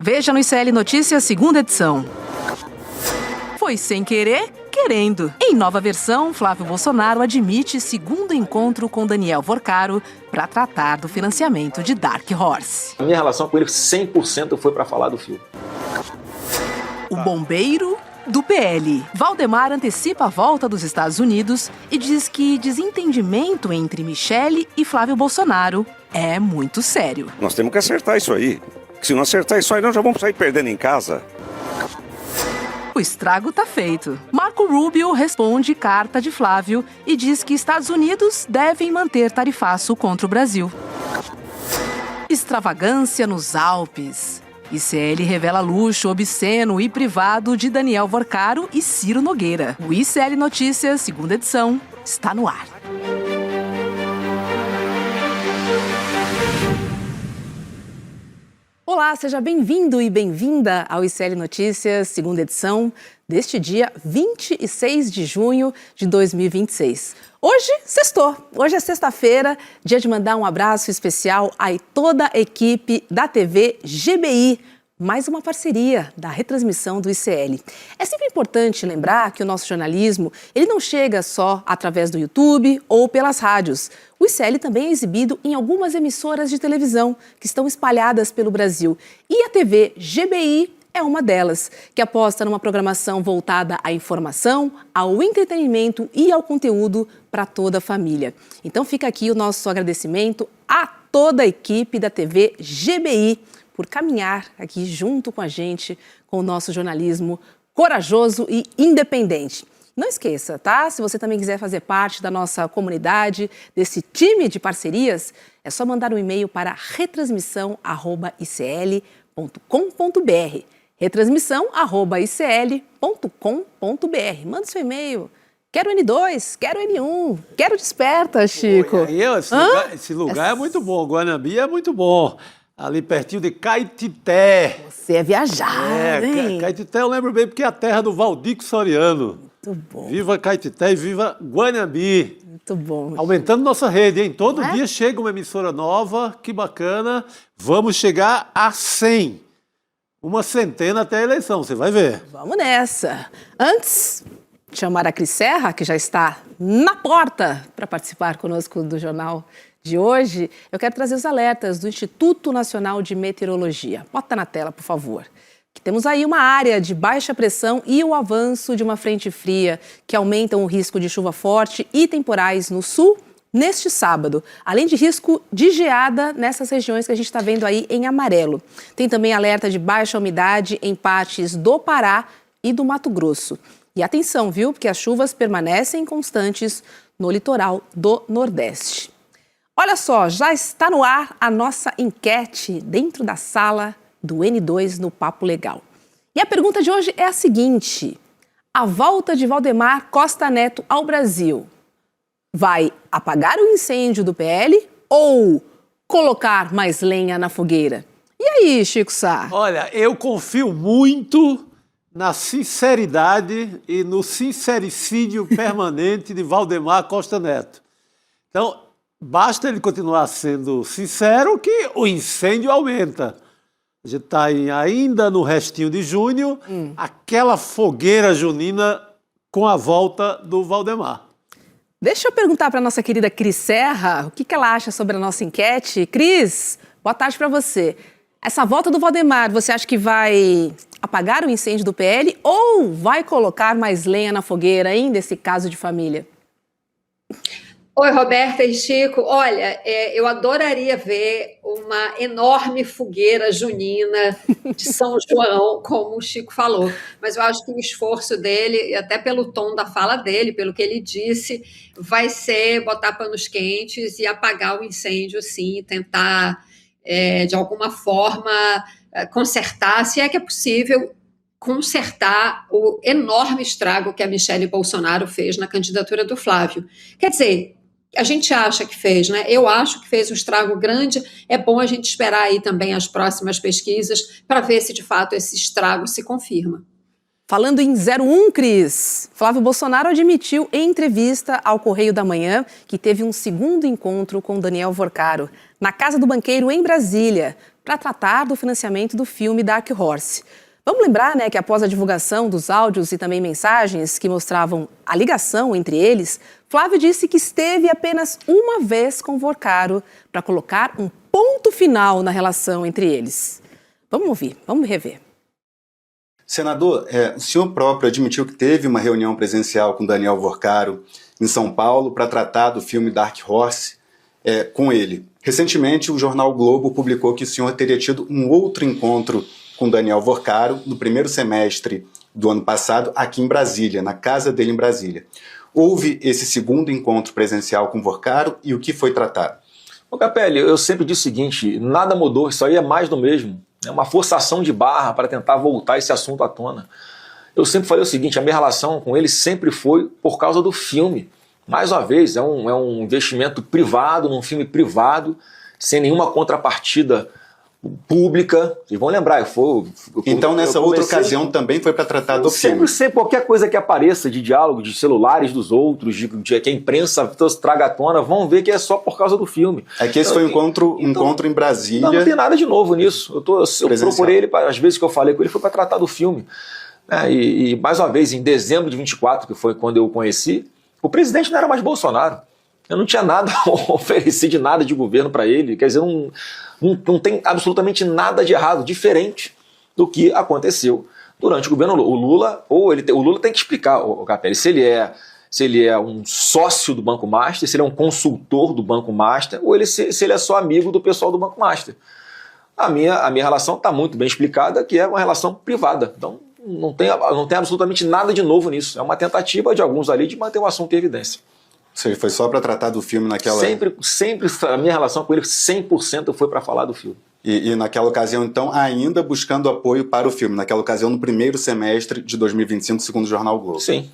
Veja no ICL Notícias, segunda edição. Foi sem querer, querendo. Em nova versão, Flávio Bolsonaro admite segundo encontro com Daniel Vorcaro para tratar do financiamento de Dark Horse. A minha relação com ele 100% foi para falar do filme. O bombeiro do PL. Valdemar antecipa a volta dos Estados Unidos e diz que desentendimento entre Michele e Flávio Bolsonaro é muito sério. Nós temos que acertar isso aí. Se não acertar isso aí, nós já vamos sair perdendo em casa. O estrago tá feito. Marco Rubio responde carta de Flávio e diz que Estados Unidos devem manter tarifaço contra o Brasil. Extravagância nos Alpes. ICL revela luxo obsceno e privado de Daniel Vorcaro e Ciro Nogueira. O ICL Notícias, segunda edição, está no ar. Olá, seja bem-vindo e bem-vinda ao ICL Notícias, segunda edição, deste dia 26 de junho de 2026. Hoje, sextou. Hoje é sexta-feira, dia de mandar um abraço especial a toda a equipe da TV GBI, mais uma parceria da retransmissão do ICL. É sempre importante lembrar que o nosso jornalismo, ele não chega só através do YouTube ou pelas rádios. O ICL também é exibido em algumas emissoras de televisão que estão espalhadas pelo Brasil. E a TV GBI é uma delas, que aposta numa programação voltada à informação, ao entretenimento e ao conteúdo para toda a família. Então fica aqui o nosso agradecimento a toda a equipe da TV GBI por caminhar aqui junto com a gente, com o nosso jornalismo corajoso e independente. Não esqueça, tá? Se você também quiser fazer parte da nossa comunidade, desse time de parcerias, é só mandar um e-mail para retransmissão@icl.com.br. retransmissão@icl.com.br. Manda seu e-mail. Quero N2, quero N1, quero Desperta, Chico. Esse lugar é muito bom, Guanambi é muito bom. Ali pertinho de Caetité. Você é viajado, hein? Caetité eu lembro bem porque é a terra do Valdico Soriano. Muito bom. Viva Caetité e viva Guanambi. Muito bom. Aumentando nossa rede, hein? Todo dia chega uma emissora nova, que bacana. Vamos chegar a 100. Uma centena até a eleição, você vai ver. Vamos nessa. Antes de chamar a Cris Serra, que já está na porta para participar conosco do Jornal de hoje, eu quero trazer os alertas do Instituto Nacional de Meteorologia. Bota na tela, por favor. Que temos aí uma área de baixa pressão e o avanço de uma frente fria que aumentam o risco de chuva forte e temporais no sul neste sábado, além de risco de geada nessas regiões que a gente está vendo aí em amarelo. Tem também alerta de baixa umidade em partes do Pará e do Mato Grosso. E atenção, viu? Porque as chuvas permanecem constantes no litoral do Nordeste. Olha só, já está no ar a nossa enquete dentro da sala do N2 no Papo Legal. E a pergunta de hoje é a seguinte: a volta de Valdemar Costa Neto ao Brasil vai apagar o incêndio do PL ou colocar mais lenha na fogueira? E aí, Chico Sá? Olha, eu confio muito na sinceridade e no sincericídio permanente de Valdemar Costa Neto. Então, basta ele continuar sendo sincero que o incêndio aumenta. A gente está ainda no restinho de junho, aquela fogueira junina com a volta do Valdemar. Deixa eu perguntar para a nossa querida Cris Serra o que ela acha sobre a nossa enquete. Cris, boa tarde para você. Essa volta do Valdemar, você acha que vai apagar o incêndio do PL ou vai colocar mais lenha na fogueira, hein, desse caso de família? Oi, Roberta e Chico. Olha, eu adoraria ver uma enorme fogueira junina de São João, como o Chico falou. Mas eu acho que o esforço dele, até pelo tom da fala dele, pelo que ele disse, vai ser botar panos quentes e apagar o incêndio, sim, tentar, de alguma forma, consertar, se é que é possível, consertar o enorme estrago que a Michele Bolsonaro fez na candidatura do Flávio. Quer dizer, a gente acha que fez, né? Eu acho que fez um estrago grande. É bom a gente esperar aí também as próximas pesquisas para ver se de fato esse estrago se confirma. Falando em 01, Cris, Flávio Bolsonaro admitiu em entrevista ao Correio da Manhã que teve um segundo encontro com Daniel Vorcaro na Casa do Banqueiro em Brasília para tratar do financiamento do filme Dark Horse. Vamos lembrar, que após a divulgação dos áudios e também mensagens que mostravam a ligação entre eles, Flávio disse que esteve apenas uma vez com Vorcaro para colocar um ponto final na relação entre eles. Vamos ouvir, vamos rever. Senador, o senhor próprio admitiu que teve uma reunião presencial com Daniel Vorcaro em São Paulo para tratar do filme Dark Horse com ele. Recentemente, o jornal o Globo publicou que o senhor teria tido um outro encontro com Daniel Vorcaro no primeiro semestre do ano passado aqui em Brasília, na casa dele em Brasília. Houve esse segundo encontro presencial com Vorcaro e o que foi tratado? Ô Capelli, eu sempre disse o seguinte, nada mudou, isso aí é mais do mesmo. É uma forçação de barra para tentar voltar esse assunto à tona. Eu sempre falei o seguinte, a minha relação com ele sempre foi por causa do filme. Mais uma vez, é um investimento privado, num filme privado, sem nenhuma contrapartida pública. Vocês vão lembrar, então nessa outra ocasião também foi para tratar do filme. Sempre qualquer coisa que apareça de diálogo, de celulares dos outros, de que a imprensa traga à tona, vão ver que é só por causa do filme. É que esse foi um encontro em Brasília. Não tem nada de novo nisso. Eu procurei ele, às vezes que eu falei com ele, foi para tratar do filme. E mais uma vez, em dezembro de 24, que foi quando eu o conheci, o presidente não era mais Bolsonaro. Eu não tinha nada a oferecer de nada de governo para ele. Quer dizer, não tem absolutamente nada de errado, diferente do que aconteceu durante o governo Lula. O Lula tem que explicar, Capelli, se ele é um sócio do Banco Master, se ele é um consultor do Banco Master, ou se ele é só amigo do pessoal do Banco Master. A minha relação está muito bem explicada, que é uma relação privada. Então, não tem absolutamente nada de novo nisso. É uma tentativa de alguns ali de manter o assunto em evidência. Ou seja, foi só para tratar do filme naquela... Sempre a minha relação com ele 100% foi para falar do filme. E naquela ocasião, então, ainda buscando apoio para o filme. Naquela ocasião, no primeiro semestre de 2025, segundo o jornal o Globo. Sim.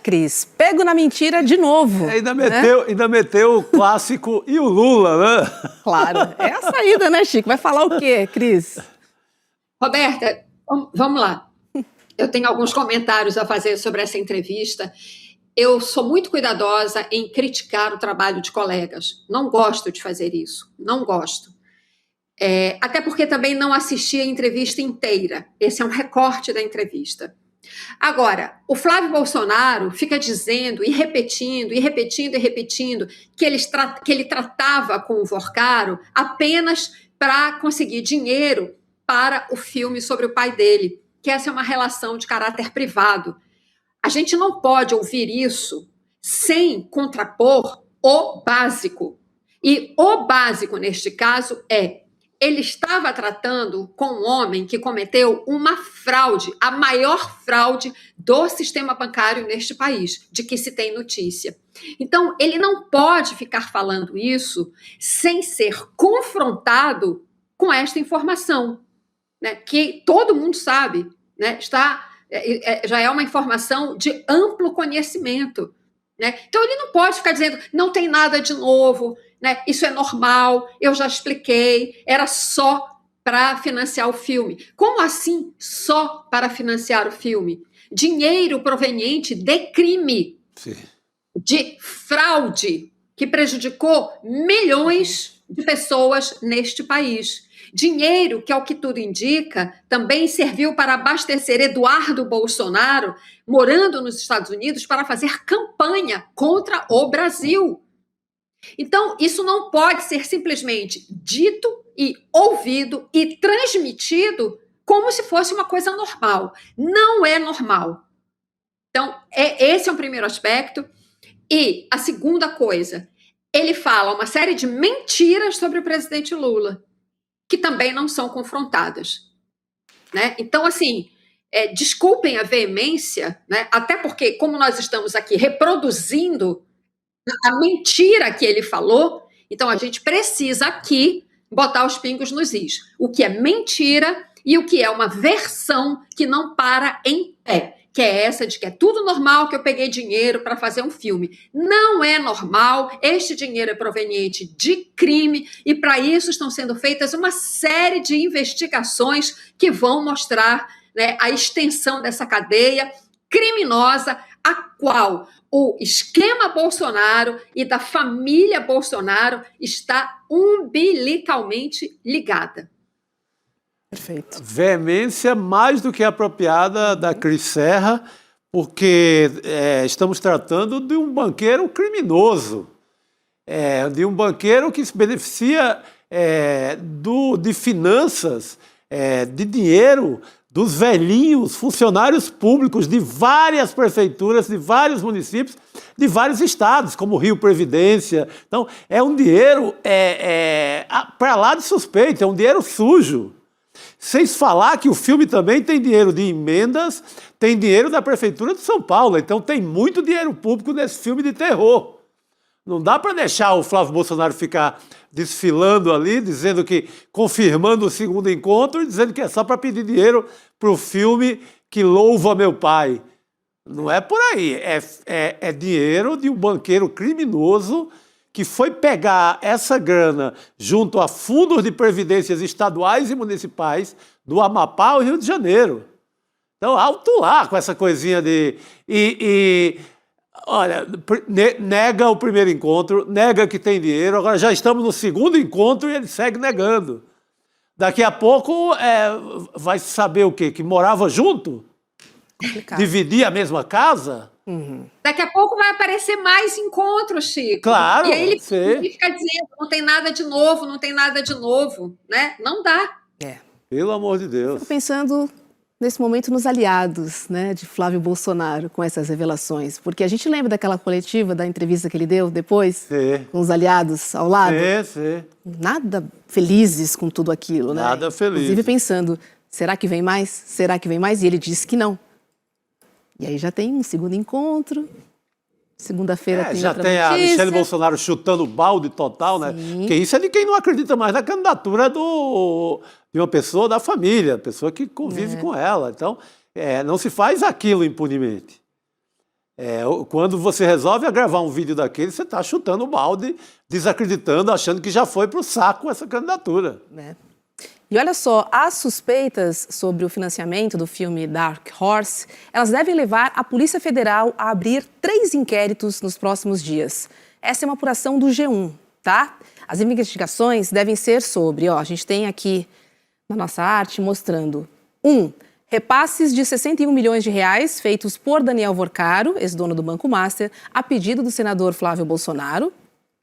Cris, pego na mentira de novo. Ainda meteu o clássico e o Lula, né? Claro, é a saída, né, Chico? Vai falar o quê, Cris? Roberta, vamos lá. Eu tenho alguns comentários a fazer sobre essa entrevista. Eu sou muito cuidadosa em criticar o trabalho de colegas. Não gosto de fazer isso. Não gosto. Até porque também não assisti a entrevista inteira. Esse é um recorte da entrevista. Agora, o Flávio Bolsonaro fica dizendo e repetindo que ele tratava com o Vorcaro apenas para conseguir dinheiro para o filme sobre o pai dele, que essa é uma relação de caráter privado. A gente não pode ouvir isso sem contrapor o básico. E o básico, neste caso, ele estava tratando com um homem que cometeu uma fraude, a maior fraude do sistema bancário neste país, de que se tem notícia. Então, ele não pode ficar falando isso sem ser confrontado com esta informação, né, que todo mundo sabe, né, já é uma informação de amplo conhecimento. Né? Então, ele não pode ficar dizendo, não tem nada de novo, né? Isso é normal, eu já expliquei, era só para financiar o filme. Como assim só para financiar o filme? Dinheiro proveniente de crime, sim, de fraude, que prejudicou milhões de pessoas neste país. Dinheiro que, ao que tudo indica, também serviu para abastecer Eduardo Bolsonaro, morando nos Estados Unidos, para fazer campanha contra o Brasil. Então, isso não pode ser simplesmente dito e ouvido e transmitido como se fosse uma coisa normal. Não é normal. Então, esse é o primeiro aspecto. E a segunda coisa, ele fala uma série de mentiras sobre o presidente Lula, que também não são confrontadas. Né? Então, assim, desculpem a veemência, né? Até porque, como nós estamos aqui reproduzindo a mentira que ele falou, então a gente precisa aqui botar os pingos nos is. O que é mentira e o que é uma versão que não para em pé, que é essa de que é tudo normal, que eu peguei dinheiro para fazer um filme. Não é normal, este dinheiro é proveniente de crime e para isso estão sendo feitas uma série de investigações que vão mostrar né, a extensão dessa cadeia criminosa, a qual o esquema Bolsonaro e da família Bolsonaro está umbilicalmente ligada. Perfeito. Veemência mais do que apropriada da Cris Serra, porque estamos tratando de um banqueiro criminoso, de um banqueiro que se beneficia de finanças, de dinheiro dos velhinhos funcionários públicos de várias prefeituras, de vários municípios, de vários estados, como Rio Previdência. Então, é um dinheiro para lá de suspeito, é um dinheiro sujo. Sem falar que o filme também tem dinheiro de emendas, tem dinheiro da Prefeitura de São Paulo, então tem muito dinheiro público nesse filme de terror. Não dá para deixar o Flávio Bolsonaro ficar desfilando ali, dizendo que, confirmando o segundo encontro, e dizendo que é só para pedir dinheiro para o filme que louva meu pai. Não é por aí, é dinheiro de um banqueiro criminoso que foi pegar essa grana junto a fundos de previdências estaduais e municipais do Amapá ao Rio de Janeiro. Então, alto lá com essa coisinha de... Olha, nega o primeiro encontro, nega que tem dinheiro, agora já estamos no segundo encontro e ele segue negando. Daqui a pouco vai saber o quê? Que morava junto? Complicado. Dividia a mesma casa? Daqui a pouco vai aparecer mais encontros, Chico. Claro, E aí ele sim. fica dizendo, não tem nada de novo, não tem nada de novo, né? Não dá. Pelo amor de Deus. Fico pensando nesse momento nos aliados, né, de Flávio Bolsonaro com essas revelações, porque a gente lembra daquela coletiva, da entrevista que ele deu depois, Sim. com os aliados ao lado, Sim. nada felizes com tudo aquilo, né? Nada felizes. Inclusive pensando, será que vem mais? Será que vem mais? E ele disse que não. E aí já tem um segundo encontro, segunda-feira tem já outra tem a notícia. Michele Bolsonaro chutando o balde total, né? Sim. Porque isso é de quem não acredita mais na candidatura de uma pessoa da família, pessoa que convive com ela. Então, não se faz aquilo impunemente. Quando você resolve gravar um vídeo daquele, você está chutando o balde, desacreditando, achando que já foi para o saco essa candidatura. E olha só, as suspeitas sobre o financiamento do filme Dark Horse, elas devem levar a Polícia Federal a abrir 3 inquéritos nos próximos dias. Essa é uma apuração do G1, tá? As investigações devem ser sobre, a gente tem aqui na nossa arte mostrando 1. Repasses de 61 milhões de reais feitos por Daniel Vorcaro, ex-dono do Banco Master, a pedido do senador Flávio Bolsonaro,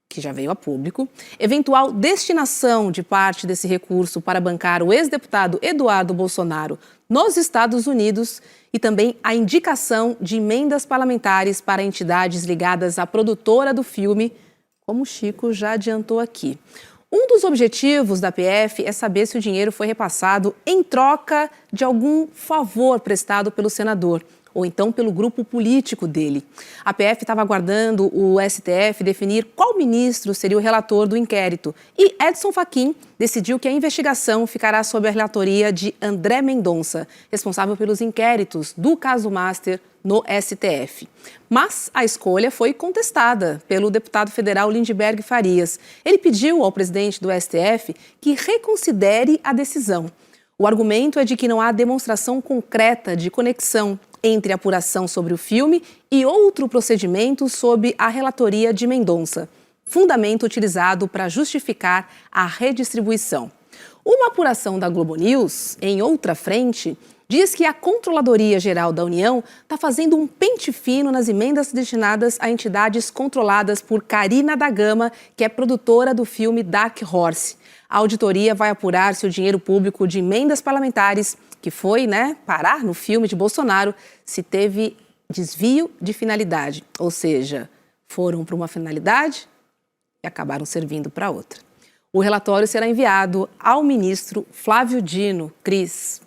que já veio a público, eventual destinação de parte desse recurso para bancar o ex-deputado Eduardo Bolsonaro nos Estados Unidos e também a indicação de emendas parlamentares para entidades ligadas à produtora do filme, como o Chico já adiantou aqui. Um dos objetivos da PF é saber se o dinheiro foi repassado em troca de algum favor prestado pelo senador, ou então pelo grupo político dele. A PF estava aguardando o STF definir qual ministro seria o relator do inquérito. E Edson Fachin decidiu que a investigação ficará sob a relatoria de André Mendonça, responsável pelos inquéritos do caso Master no STF. Mas a escolha foi contestada pelo deputado federal Lindbergh Farias. Ele pediu ao presidente do STF que reconsidere a decisão. O argumento é de que não há demonstração concreta de conexão entre a apuração sobre o filme e outro procedimento sob a relatoria de Mendonça, fundamento utilizado para justificar a redistribuição. Uma apuração da Globo News, em outra frente, diz que a Controladoria Geral da União está fazendo um pente fino nas emendas destinadas a entidades controladas por Carina da Gama, que é produtora do filme Dark Horse. A auditoria vai apurar se o dinheiro público de emendas parlamentares, que foi, parar no filme de Bolsonaro, se teve desvio de finalidade. Ou seja, foram para uma finalidade e acabaram servindo para outra. O relatório será enviado ao ministro Flávio Dino. Cris.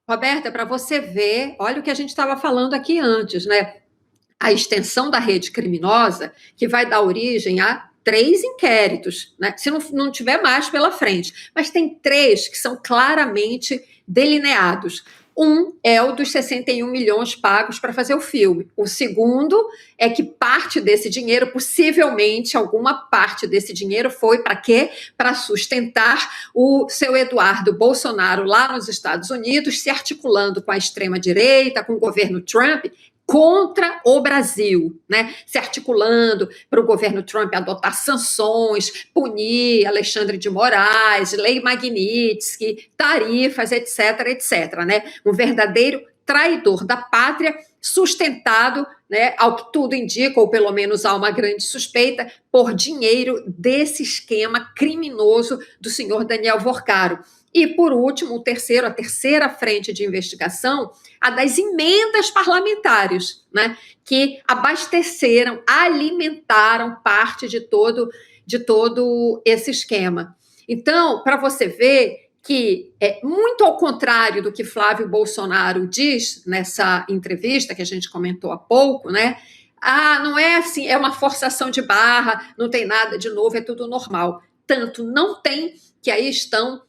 Roberta, para você ver, olha o que a gente estava falando aqui antes, né? A extensão da rede criminosa, que vai dar origem a 3 inquéritos, né? Se não tiver mais pela frente. Mas tem 3 que são claramente delineados. Um é o dos 61 milhões pagos para fazer o filme. O segundo é que parte desse dinheiro, possivelmente alguma parte desse dinheiro foi para quê? Para sustentar o seu Eduardo Bolsonaro lá nos Estados Unidos, se articulando com a extrema-direita, com o governo Trump, contra o Brasil, né? Se articulando para o governo Trump adotar sanções, punir Alexandre de Moraes, lei Magnitsky, tarifas, etc, etc, né? Um verdadeiro traidor da pátria, sustentado, né, ao que tudo indica, ou pelo menos há uma grande suspeita, por dinheiro desse esquema criminoso do senhor Daniel Vorcaro. E, por último, a terceira frente de investigação, a das emendas parlamentares, né, que abasteceram, alimentaram parte de todo esse esquema. Então, para você ver que, muito ao contrário do que Flávio Bolsonaro diz nessa entrevista que a gente comentou há pouco, né? Não é assim, é uma forçação de barra, não tem nada de novo, é tudo normal. Tanto não tem que aí estão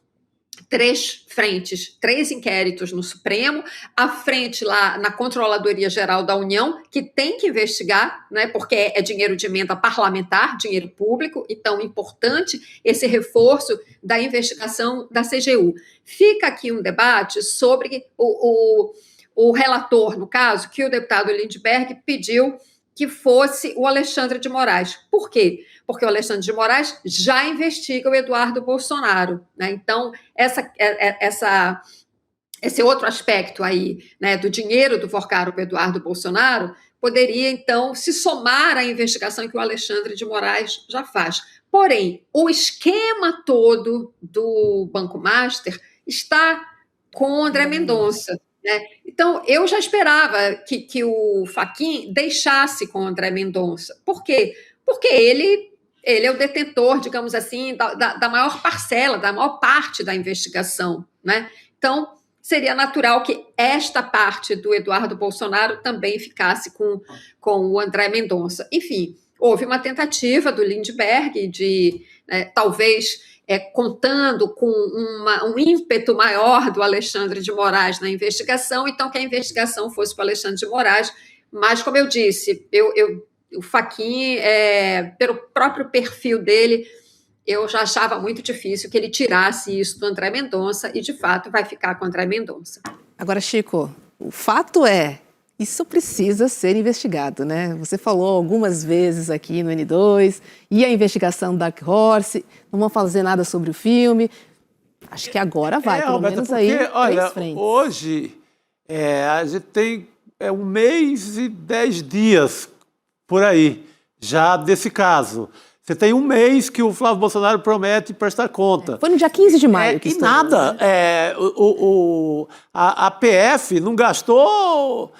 3 frentes, 3 inquéritos no Supremo, a frente lá na Controladoria Geral da União, que tem que investigar, né, porque é dinheiro de emenda parlamentar, dinheiro público, então importante esse reforço da investigação da CGU. Fica aqui um debate sobre o relator, no caso, que o deputado Lindbergh pediu que fosse o Alexandre de Moraes. Por quê? Porque o Alexandre de Moraes já investiga o Eduardo Bolsonaro, né? Então, esse outro aspecto aí, né, do dinheiro do Vorcaro para o Eduardo Bolsonaro poderia, então, se somar à investigação que o Alexandre de Moraes já faz. Porém, o esquema todo do Banco Master está com André Mendonça, né? Então, eu já esperava que o Fachin deixasse com o André Mendonça. Por quê? Porque ele é o detentor, digamos assim, da maior parcela, da maior parte da investigação, né? Então, seria natural que esta parte do Eduardo Bolsonaro também ficasse com o André Mendonça. Enfim, houve uma tentativa do Lindbergh de, talvez, contando com um ímpeto maior do Alexandre de Moraes na investigação, então que a investigação fosse para o Alexandre de Moraes, mas, como eu disse, o Fachin, pelo próprio perfil dele, eu já achava muito difícil que ele tirasse isso do André Mendonça, e, de fato, vai ficar com o André Mendonça. Agora, Chico, o fato isso precisa ser investigado, né? Você falou algumas vezes aqui no N2, e a investigação da Dark Horse, não vão fazer nada sobre o filme. Acho que agora vai, pelo Roberta, menos porque, aí, 3 olha, frentes. Hoje, a gente tem 1 mês e 10 dias por aí, já desse caso. Você tem 1 mês que o Flávio Bolsonaro promete prestar conta. Foi no dia 15 de maio que estourou. E nada. Né? A PF não gastou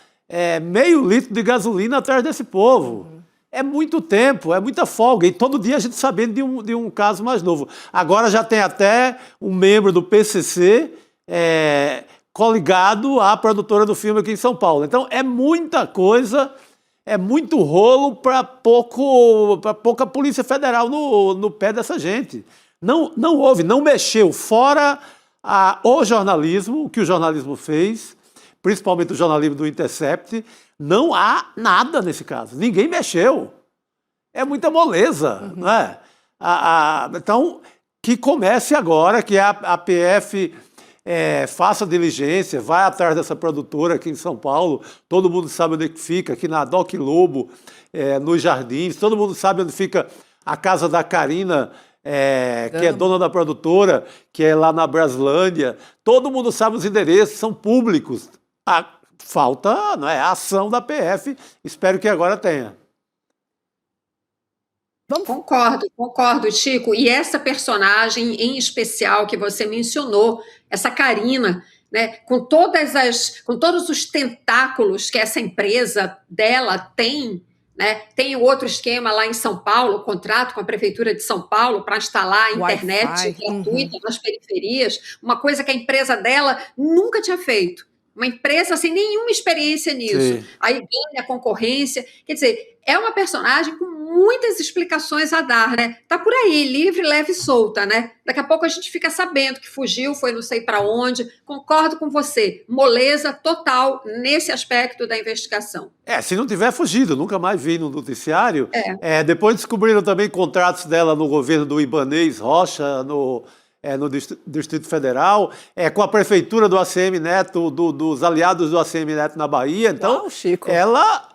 meio litro de gasolina atrás desse povo. É muito tempo, é muita folga. E todo dia a gente sabendo de um caso mais novo. Agora já tem até um membro do PCC coligado à produtora do filme aqui em São Paulo. Então é muita coisa, é muito rolo para pouca Polícia Federal no pé dessa gente. Não houve, não mexeu. Fora o jornalismo, o que o jornalismo fez, principalmente o jornalismo do Intercept, não há nada nesse caso. Ninguém mexeu. É muita moleza. Não é? Então, que comece agora, que a PF faça diligência, vai atrás dessa produtora aqui em São Paulo, todo mundo sabe onde que fica, aqui na Doc Lobo, nos Jardins, todo mundo sabe onde fica a casa da Karina, que é dona da produtora, que é lá na Braslândia. Todo mundo sabe os endereços, são públicos. Falta a ação da PF, espero que agora tenha. Concordo, Chico. E essa personagem em especial que você mencionou, essa Karina, né, com todos os tentáculos que essa empresa dela tem, né, tem outro esquema lá em São Paulo, contrato com a Prefeitura de São Paulo para instalar a internet gratuita nas periferias, uma coisa que a empresa dela nunca tinha feito. uma empresa sem nenhuma experiência nisso. Sim. Aí ganha a concorrência. Quer dizer, é uma personagem com muitas explicações a dar, né? Tá por aí, livre, leve e solta, né? Daqui a pouco a gente fica sabendo que fugiu, foi não sei para onde. Concordo com você, moleza total nesse aspecto da investigação. Se não tiver fugido, nunca mais vi no noticiário. Depois descobriram também contratos dela no governo do Ibanez Rocha, no Distrito Federal, com a prefeitura do ACM Neto, dos aliados do ACM Neto na Bahia. Então, Uau, Chico. ela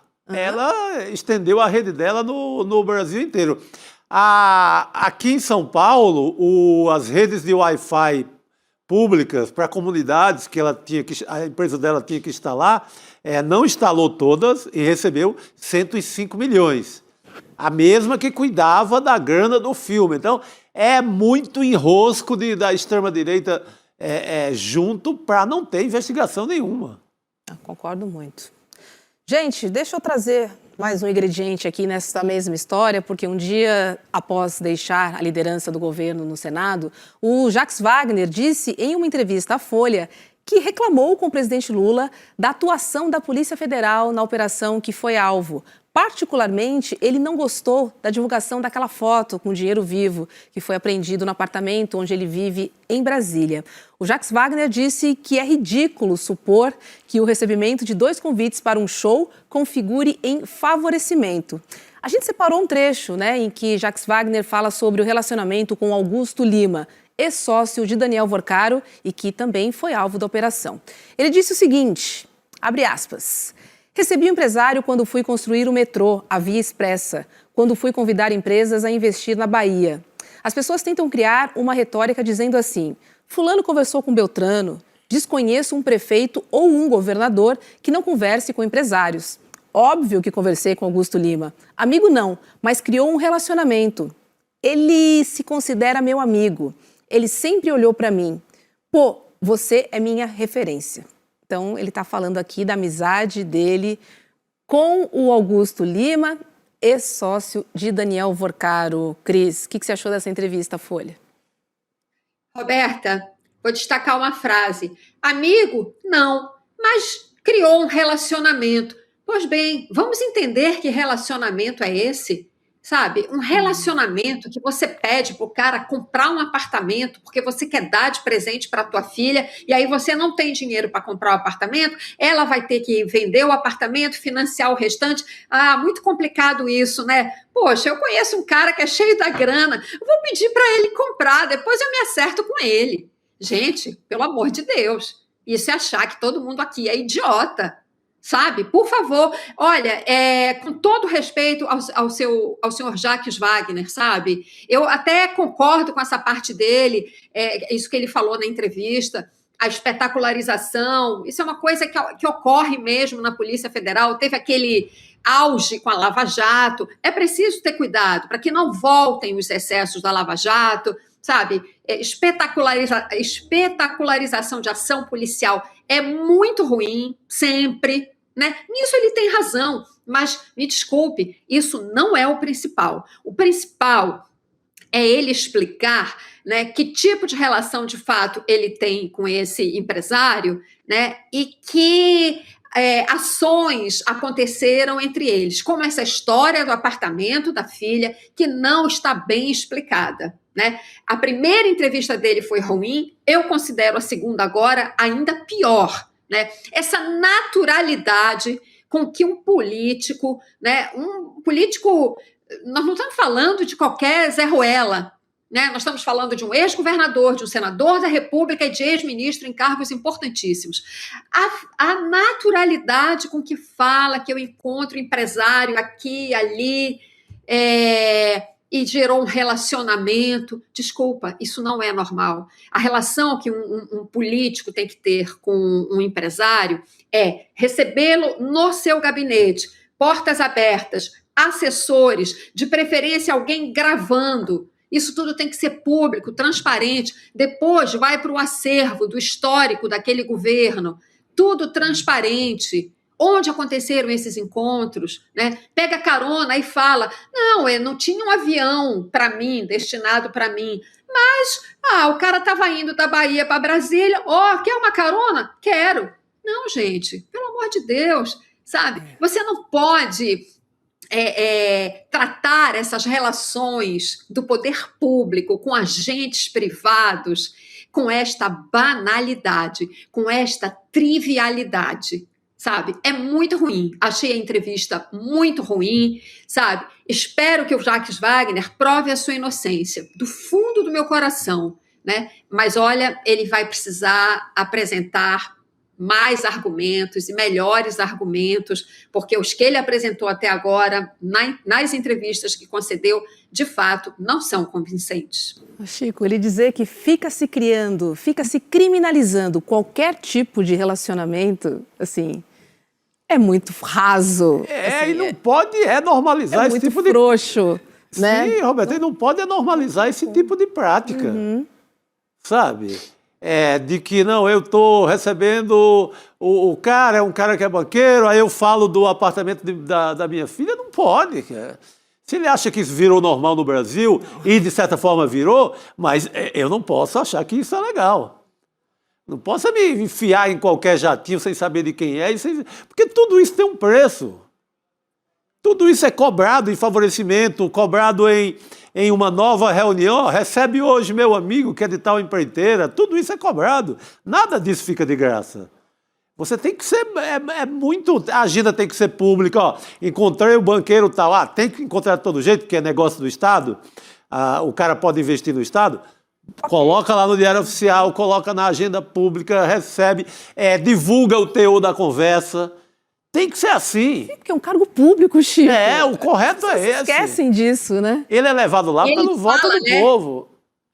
estendeu a rede dela no Brasil inteiro. Aqui em São Paulo, as redes de Wi-Fi públicas para comunidades que a empresa dela tinha que instalar, não instalou todas e recebeu 105 milhões. A mesma que cuidava da grana do filme. Então, é muito enrosco da extrema-direita junto para não ter investigação nenhuma. Concordo muito. Gente, deixa eu trazer mais um ingrediente aqui nessa mesma história, porque um dia após deixar a liderança do governo no Senado, o Jacques Wagner disse em uma entrevista à Folha que reclamou com o presidente Lula da atuação da Polícia Federal na operação que foi alvo. Particularmente, ele não gostou da divulgação daquela foto com dinheiro vivo que foi apreendido no apartamento onde ele vive em Brasília. O Jacques Wagner disse que é ridículo supor que o recebimento de 2 convites para um show configure em favorecimento. A gente separou um trecho, em que Jacques Wagner fala sobre o relacionamento com Augusto Lima, ex-sócio de Daniel Vorcaro e que também foi alvo da operação. Ele disse o seguinte, abre aspas... Recebi um empresário quando fui construir o metrô, a Via Expressa, quando fui convidar empresas a investir na Bahia. As pessoas tentam criar uma retórica dizendo assim, fulano conversou com Beltrano, desconheço um prefeito ou um governador que não converse com empresários. Óbvio que conversei com Augusto Lima. Amigo não, mas criou um relacionamento. Ele se considera meu amigo. Ele sempre olhou para mim. Pô, você é minha referência. Então, ele está falando aqui da amizade dele com o Augusto Lima, ex-sócio de Daniel Vorcaro. Cris, o que você achou dessa entrevista, Folha? Roberta, vou destacar uma frase. Amigo? Não, mas criou um relacionamento. Pois bem, vamos entender que relacionamento é esse? Sabe, um relacionamento que você pede para o cara comprar um apartamento porque você quer dar de presente para a tua filha e aí você não tem dinheiro para comprar o apartamento, ela vai ter que vender o apartamento, financiar o restante. Muito complicado isso, né? Poxa, eu conheço um cara que é cheio da grana, eu vou pedir para ele comprar, depois eu me acerto com ele. Gente, pelo amor de Deus, isso é achar que todo mundo aqui é idiota. Sabe? Por favor, olha, com todo respeito ao senhor Jacques Wagner, sabe? Eu até concordo com essa parte dele, isso que ele falou na entrevista, a espetacularização, isso é uma coisa que ocorre mesmo na Polícia Federal, teve aquele auge com a Lava Jato, é preciso ter cuidado para que não voltem os excessos da Lava Jato, sabe? Espetacularização de ação policial é muito ruim, sempre, né? Nisso ele tem razão, mas me desculpe, isso não é o principal. O principal é ele explicar, né, que tipo de relação de fato ele tem com esse empresário, né, e que ações aconteceram entre eles, como essa história do apartamento da filha, que não está bem explicada. Né? A primeira entrevista dele foi ruim, eu considero a segunda agora ainda pior. Né? Essa naturalidade com que um político, nós não estamos falando de qualquer Zé Ruela, né? Nós estamos falando de um ex-governador, de um senador da República e de ex-ministro em cargos importantíssimos. A naturalidade com que fala que eu encontro empresário aqui e ali, e gerou um relacionamento. Desculpa, isso não é normal. A relação que um político tem que ter com um empresário é recebê-lo no seu gabinete, portas abertas, assessores, de preferência alguém gravando. Isso tudo tem que ser público, transparente. Depois vai para o acervo do histórico daquele governo. Tudo transparente. Onde aconteceram esses encontros, né? Pega carona e fala, não tinha um avião para mim, destinado para mim, mas o cara estava indo da Bahia para Brasília, quer uma carona? Quero. Não, gente, pelo amor de Deus, sabe? Você não pode tratar essas relações do poder público com agentes privados com esta banalidade, com esta trivialidade, sabe? É muito ruim. Achei a entrevista muito ruim, sabe? Espero que o Jacques Wagner prove a sua inocência, do fundo do meu coração, né? Mas olha, ele vai precisar apresentar mais argumentos e melhores argumentos, porque os que ele apresentou até agora, nas entrevistas que concedeu, de fato, não são convincentes. Chico, ele dizer que fica se criando, fica se criminalizando qualquer tipo de relacionamento, assim, é muito raso. Assim, e não pode normalizar esse tipo de... É muito frouxo, né? Sim, Roberto, ele não pode normalizar esse tipo de prática, sabe? De que, não, eu estou recebendo, o cara é um cara que é banqueiro, aí eu falo do apartamento da minha filha, não pode, cara. Se ele acha que isso virou normal no Brasil, e de certa forma virou, mas eu não posso achar que isso é legal. Não posso me enfiar em qualquer jatinho sem saber de quem é, porque tudo isso tem um preço. Tudo isso é cobrado em favorecimento, cobrado em uma nova reunião. Recebe hoje meu amigo que é de tal empreiteira. Tudo isso é cobrado. Nada disso fica de graça. Você tem que ser a agenda tem que ser pública. Ó, encontrei o banqueiro tal. Tem que encontrar de todo jeito, porque é negócio do Estado. O cara pode investir no Estado. Coloca lá no Diário Oficial, coloca na agenda pública, recebe, divulga o teor da conversa. Tem que ser assim. Sim, porque é um cargo público, Chico. O correto é esse. Esquecem disso, né? Ele é levado lá pelo voto do povo.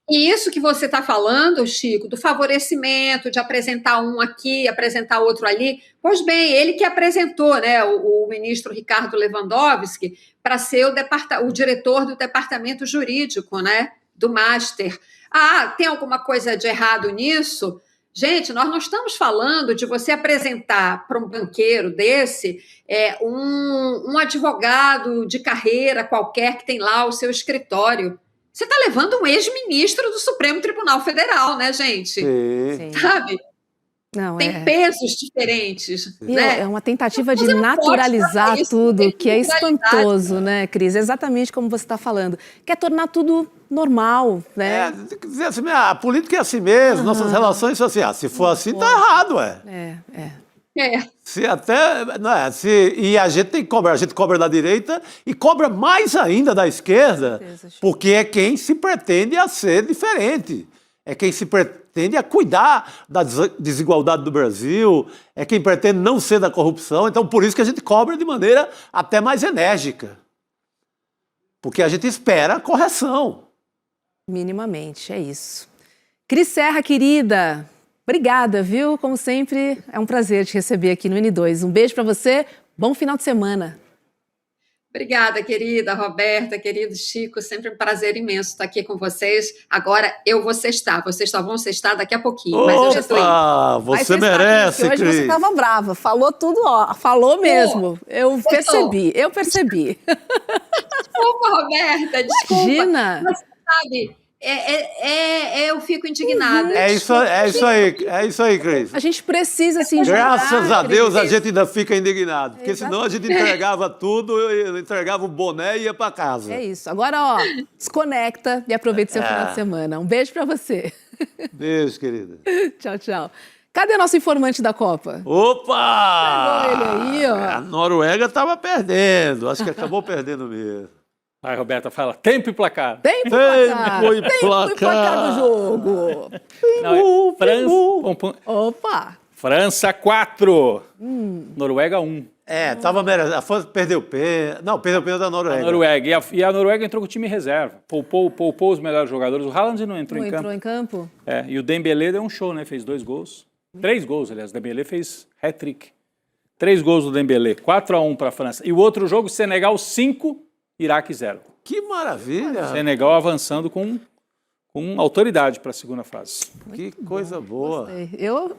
E isso que você está falando, Chico, do favorecimento, de apresentar um aqui, apresentar outro ali, pois bem, ele que apresentou, né, o ministro Ricardo Lewandowski para ser o diretor do departamento jurídico, né, do Master. Tem alguma coisa de errado nisso? Gente, nós não estamos falando de você apresentar para um banqueiro desse um advogado de carreira qualquer que tem lá o seu escritório. Você está levando um ex-ministro do Supremo Tribunal Federal, né, gente? Sim. Sabe? Não, tem pesos diferentes. Né? É uma tentativa de naturalizar tudo, que é espantoso, né, Cris? Exatamente como você está falando. Quer tornar tudo normal, né? Dizer assim, a política é assim mesmo, nossas relações são assim. Se for assim, tá errado, Se até, e a gente tem que cobrar, a gente cobra da direita e cobra mais ainda da esquerda, porque é quem se pretende a ser diferente, é quem se pretende a cuidar da desigualdade do Brasil, é quem pretende não ser da corrupção, então por isso que a gente cobra de maneira até mais enérgica, porque a gente espera a correção. Minimamente, é isso. Cris Serra, querida, obrigada, viu? Como sempre, é um prazer te receber aqui no N2. Um beijo para você, bom final de semana. Obrigada, querida Roberta, querido Chico, sempre um prazer imenso estar aqui com vocês. Agora eu vou sextar, vocês só vão sextar daqui a pouquinho, mas eu já estou indo. Você merece, Cris. Hoje você estava brava, falou tudo, falou mesmo. Eu percebi. Desculpa, Roberta, desculpa. Imagina. Mas, sabe, eu fico indignada. É isso aí, Cris. A gente precisa se indignar. Graças a Deus a gente ainda fica indignado, porque senão a gente entregava tudo, entregava o boné e ia para casa. É isso. Agora, desconecta e aproveita seu final de semana. Um beijo para você. Beijo, querida. Tchau, tchau. Cadê nosso informante da Copa? Opa! Pegou ele aí, A Noruega estava perdendo, acho que acabou perdendo mesmo. Vai, Roberta, fala. Tempo e placar. Tempo e placar do jogo. Não, Opa! França 4. Noruega 1. Perdeu o pênalti. Não, perdeu o pênalti da Noruega. A Noruega. E a Noruega entrou com o time reserva. Poupou os melhores jogadores. O Haaland não entrou em campo. E o Dembélé deu um show, né? Fez 2 gols. 3 gols, aliás. O Dembélé fez hat-trick. 3 gols do Dembélé. 4-1 para a França. E o outro jogo, Senegal 5, Iraque 0. Que maravilha! Senegal avançando com autoridade para a segunda fase. Que coisa boa. Gostei. Eu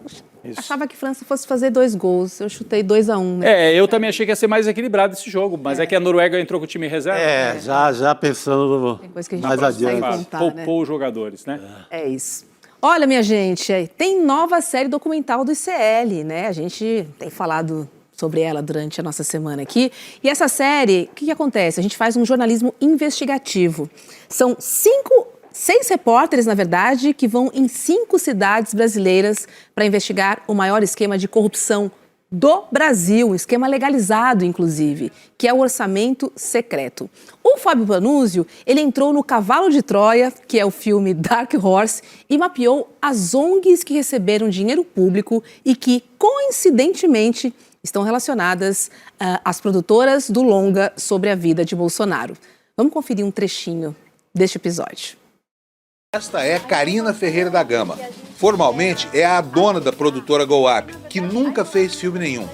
achava que a França fosse fazer 2 gols. Eu chutei 2-1. Né? Eu também achei que ia ser mais equilibrado esse jogo, mas é que a Noruega entrou com o time reserva. Já pensando Tem coisa que a gente mais adiante. contar, Poupou os jogadores, né? É isso. Olha, minha gente, tem nova série documental do ICL, né? A gente tem falado sobre ela durante a nossa semana aqui. E essa série, o que acontece? A gente faz um jornalismo investigativo. São 6 repórteres, na verdade, que vão em 5 cidades brasileiras para investigar o maior esquema de corrupção do Brasil, um esquema legalizado, inclusive, que é o orçamento secreto. O Fábio Panunzio, ele entrou no Cavalo de Troia, que é o filme Dark Horse, e mapeou as ONGs que receberam dinheiro público e que, coincidentemente, estão relacionadas às produtoras do longa sobre a vida de Bolsonaro. Vamos conferir um trechinho deste episódio. Esta é Carina Ferreira da Gama. Formalmente é a dona da produtora Go Up, que nunca fez filme nenhum.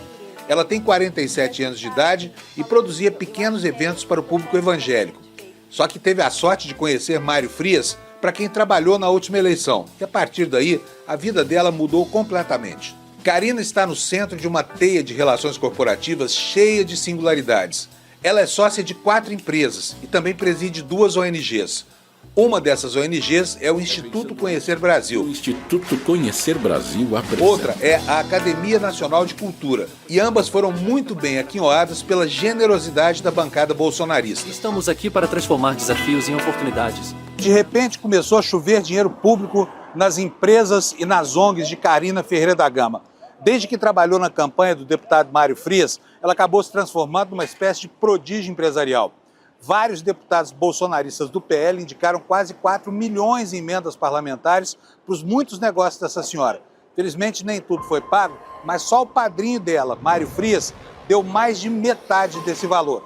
Ela tem 47 anos de idade e produzia pequenos eventos para o público evangélico. Só que teve a sorte de conhecer Mário Frias, para quem trabalhou na última eleição. E a partir daí, a vida dela mudou completamente. Carina está no centro de uma teia de relações corporativas cheia de singularidades. Ela é sócia de 4 empresas e também preside 2 ONGs. Uma dessas ONGs é o Instituto Conhecer Brasil. O Instituto Conhecer Brasil apresenta. Outra é a Academia Nacional de Cultura. E ambas foram muito bem aquinhoadas pela generosidade da bancada bolsonarista. Estamos aqui para transformar desafios em oportunidades. De repente começou a chover dinheiro público nas empresas e nas ONGs de Carina Ferreira da Gama. Desde que trabalhou na campanha do deputado Mário Frias, ela acabou se transformando numa espécie de prodígio empresarial. Vários deputados bolsonaristas do PL indicaram quase 4 milhões em emendas parlamentares para os muitos negócios dessa senhora. Felizmente nem tudo foi pago, mas só o padrinho dela, Mário Frias, deu mais de metade desse valor.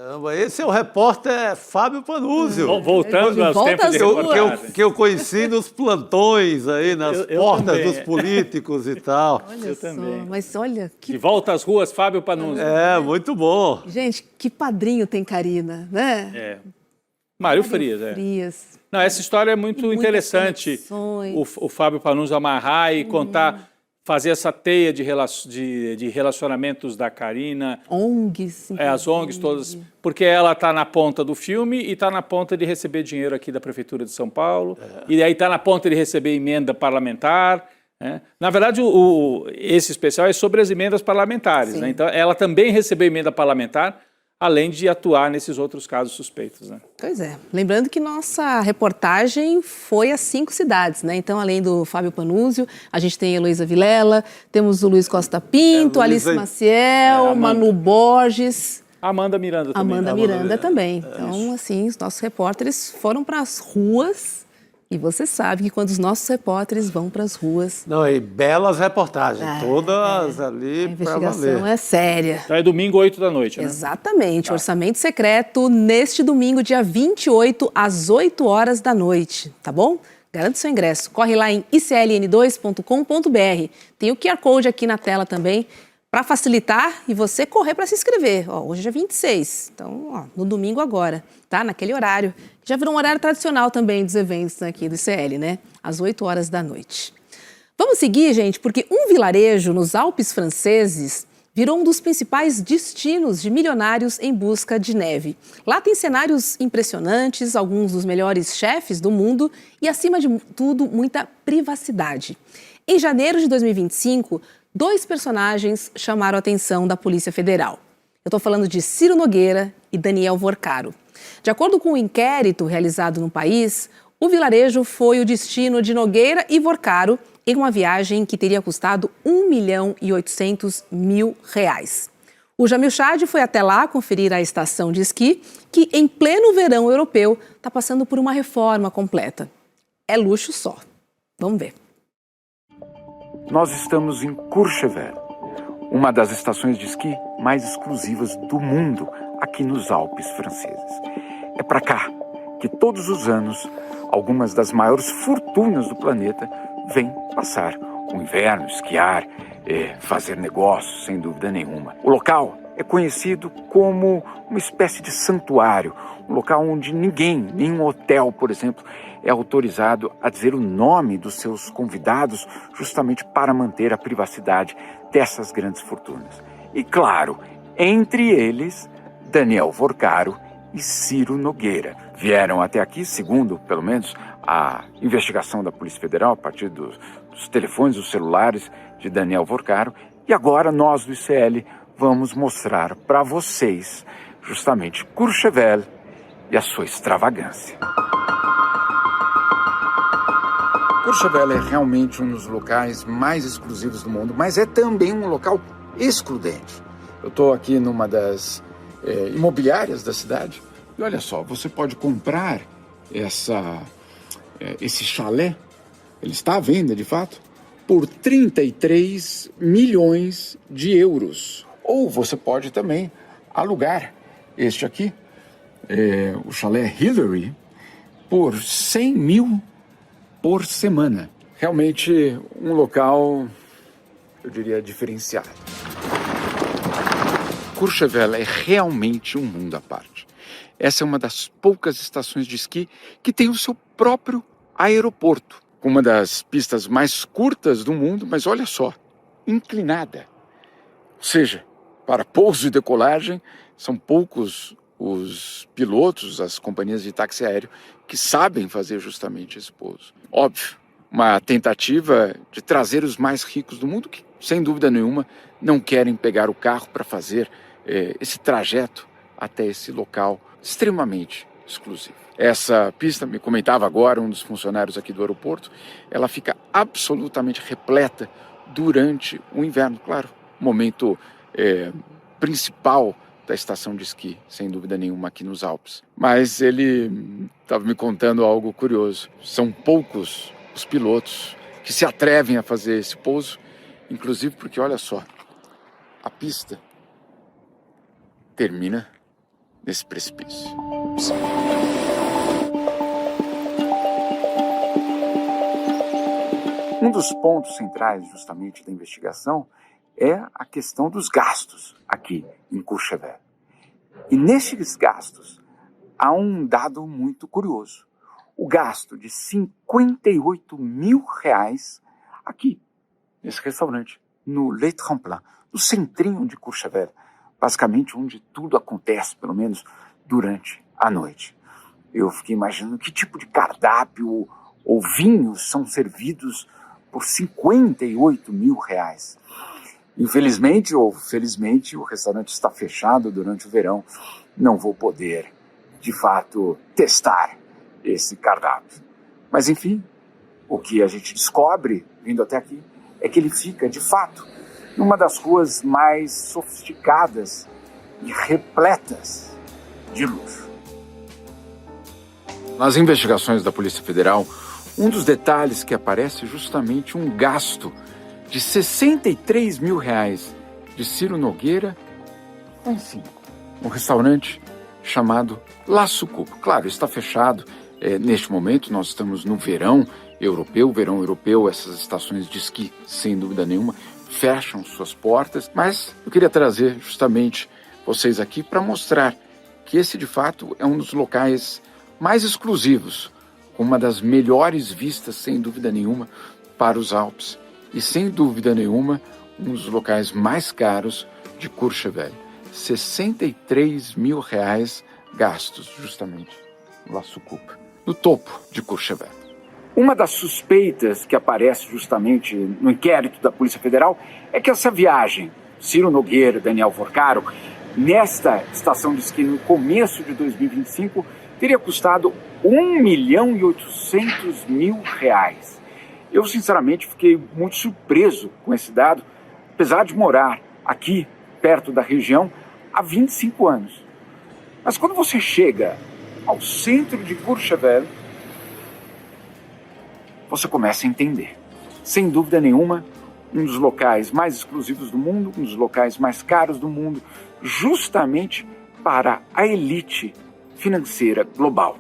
Caramba, esse é o repórter Fábio Panunzio. Voltando aos tempos de reportagem. Que eu conheci nos plantões aí, nas portas também. dos políticos e tal. Olha só, mas olha que... De volta às ruas, Fábio Panunzio. É, muito bom. Gente, que padrinho tem Carina, né? É. Mário Frias, Frias. Não, essa história é muito interessante. O Fábio Panunzio amarrar e contar, fazer essa teia de relacionamentos da Carina. ONGs. As ONGs todas, porque ela está na ponta do filme e está na ponta de receber dinheiro aqui da Prefeitura de São Paulo, e aí está na ponta de receber emenda parlamentar. Na verdade, esse especial é sobre as emendas parlamentares, né? Então, ela também recebeu emenda parlamentar, além de atuar nesses outros casos suspeitos, né? Pois é. Lembrando que nossa reportagem foi a 5 cidades, né? Então, além do Fábio Panunzio, a gente tem a Heloísa Vilela, temos o Luiz Costa Pinto, Alice Maciel, Manu Borges... Amanda Miranda também. Amanda Miranda também. Então, assim, os nossos repórteres foram para as ruas. E você sabe que quando os nossos repórteres vão para as ruas... Não, e belas reportagens, todas ali para valer. A investigação é séria. Então é domingo, 8 da noite, né? Exatamente. Orçamento secreto neste domingo, dia 28, às 8 horas da noite. Tá bom? Garante seu ingresso. Corre lá em icln2.com.br. Tem o QR Code aqui na tela também, para facilitar e você correr para se inscrever. Hoje é dia 26, então no domingo agora, tá? Naquele horário. Já virou um horário tradicional também dos eventos aqui do ICL, né? Às 8 horas da noite. Vamos seguir, gente, porque um vilarejo nos Alpes franceses virou um dos principais destinos de milionários em busca de neve. Lá tem cenários impressionantes, alguns dos melhores chefes do mundo e, acima de tudo, muita privacidade. Em janeiro de 2025, 2 personagens chamaram a atenção da Polícia Federal. Eu estou falando de Ciro Nogueira e Daniel Vorcaro. De acordo com um inquérito realizado no país, o vilarejo foi o destino de Nogueira e Vorcaro em uma viagem que teria custado R$1.800.000. O Jamil Chad foi até lá conferir a estação de esqui, que em pleno verão europeu está passando por uma reforma completa. É luxo só. Vamos ver. Nós estamos em Courchevel, uma das estações de esqui mais exclusivas do mundo, aqui nos Alpes franceses. É para cá que todos os anos algumas das maiores fortunas do planeta vêm passar o inverno, esquiar, fazer negócios, sem dúvida nenhuma. O local é conhecido como uma espécie de santuário, um local onde ninguém, nenhum hotel, por exemplo, é autorizado a dizer o nome dos seus convidados, justamente para manter a privacidade dessas grandes fortunas. E claro, entre eles, Daniel Vorcaro e Ciro Nogueira. Vieram até aqui, segundo, pelo menos, a investigação da Polícia Federal, a partir dos telefones, dos celulares de Daniel Vorcaro. E agora nós do ICL vamos mostrar para vocês justamente Courchevel e a sua extravagância. Courchevel é realmente um dos locais mais exclusivos do mundo, mas é também um local excludente. Eu estou aqui numa das imobiliárias da cidade e olha só, você pode comprar esse chalé, ele está à venda de fato, por 33 milhões de euros. Ou você pode também alugar este aqui, o chalé Hillary, por 100 mil por semana. Realmente um local, eu diria, diferenciado. Courchevel é realmente um mundo à parte. Essa é uma das poucas estações de esqui que tem o seu próprio aeroporto, com uma das pistas mais curtas do mundo, mas olha só, inclinada. Ou seja, para pouso e decolagem, são poucos os pilotos, as companhias de táxi aéreo, que sabem fazer justamente esse pouso. Óbvio, uma tentativa de trazer os mais ricos do mundo, que, sem dúvida nenhuma, não querem pegar o carro para fazer esse trajeto até esse local extremamente exclusivo. Essa pista, me comentava agora um dos funcionários aqui do aeroporto, ela fica absolutamente repleta durante o inverno. Claro, momento principal da estação de esqui, sem dúvida nenhuma, aqui nos Alpes. Mas ele estava me contando algo curioso. São poucos os pilotos que se atrevem a fazer esse pouso, inclusive porque, olha só, a pista termina nesse precipício. Um dos pontos centrais, justamente, da investigação é a questão dos gastos aqui em Courchevel. E nesses gastos há um dado muito curioso. O gasto de 58 mil reais aqui, nesse restaurante, no Le Tremplin, no centrinho de Courchevel, basicamente onde tudo acontece, pelo menos durante a noite. Eu fiquei imaginando que tipo de cardápio ou vinhos são servidos por 58 mil reais. Infelizmente ou felizmente, o restaurante está fechado durante o verão. Não vou poder, de fato, testar esse cardápio. Mas, enfim, o que a gente descobre, vindo até aqui, é que ele fica, de fato, numa das ruas mais sofisticadas e repletas de luxo. Nas investigações da Polícia Federal, um dos detalhes que aparece é justamente um gasto de 63 mil reais de Ciro Nogueira, enfim, um restaurante chamado La Soucoupe. Claro, está fechado neste momento, nós estamos no verão europeu, essas estações de esqui, sem dúvida nenhuma, fecham suas portas, mas eu queria trazer justamente vocês aqui para mostrar que esse, de fato, é um dos locais mais exclusivos, com uma das melhores vistas, sem dúvida nenhuma, para os Alpes. E, sem dúvida nenhuma, um dos locais mais caros de Courchevel. 63 mil reais gastos, justamente, no La Soucoupe, no topo de Courchevel. Uma das suspeitas que aparece justamente no inquérito da Polícia Federal é que essa viagem, Ciro Nogueira, Daniel Vorcaro, nesta estação de esqui no começo de 2025, teria custado 1.800.000 reais. Eu, sinceramente, fiquei muito surpreso com esse dado, apesar de morar aqui, perto da região, há 25 anos. Mas quando você chega ao centro de Courchevel, você começa a entender. Sem dúvida nenhuma, um dos locais mais exclusivos do mundo, um dos locais mais caros do mundo, justamente para a elite financeira global,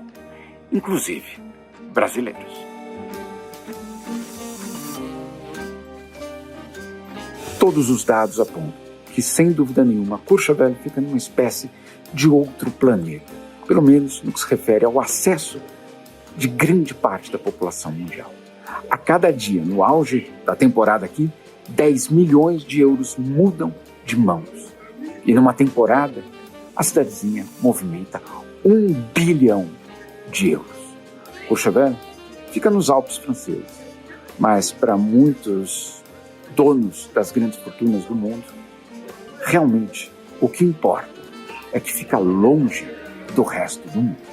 inclusive brasileiros. Todos os dados apontam que, sem dúvida nenhuma, Courchevel fica numa espécie de outro planeta, pelo menos no que se refere ao acesso de grande parte da população mundial. A cada dia, no auge da temporada aqui, 10 milhões de euros mudam de mãos. E numa temporada, a cidadezinha movimenta 1 bilhão de euros. Courchevel fica nos Alpes franceses, mas para muitos donos das grandes fortunas do mundo, realmente o que importa é que fica longe do resto do mundo.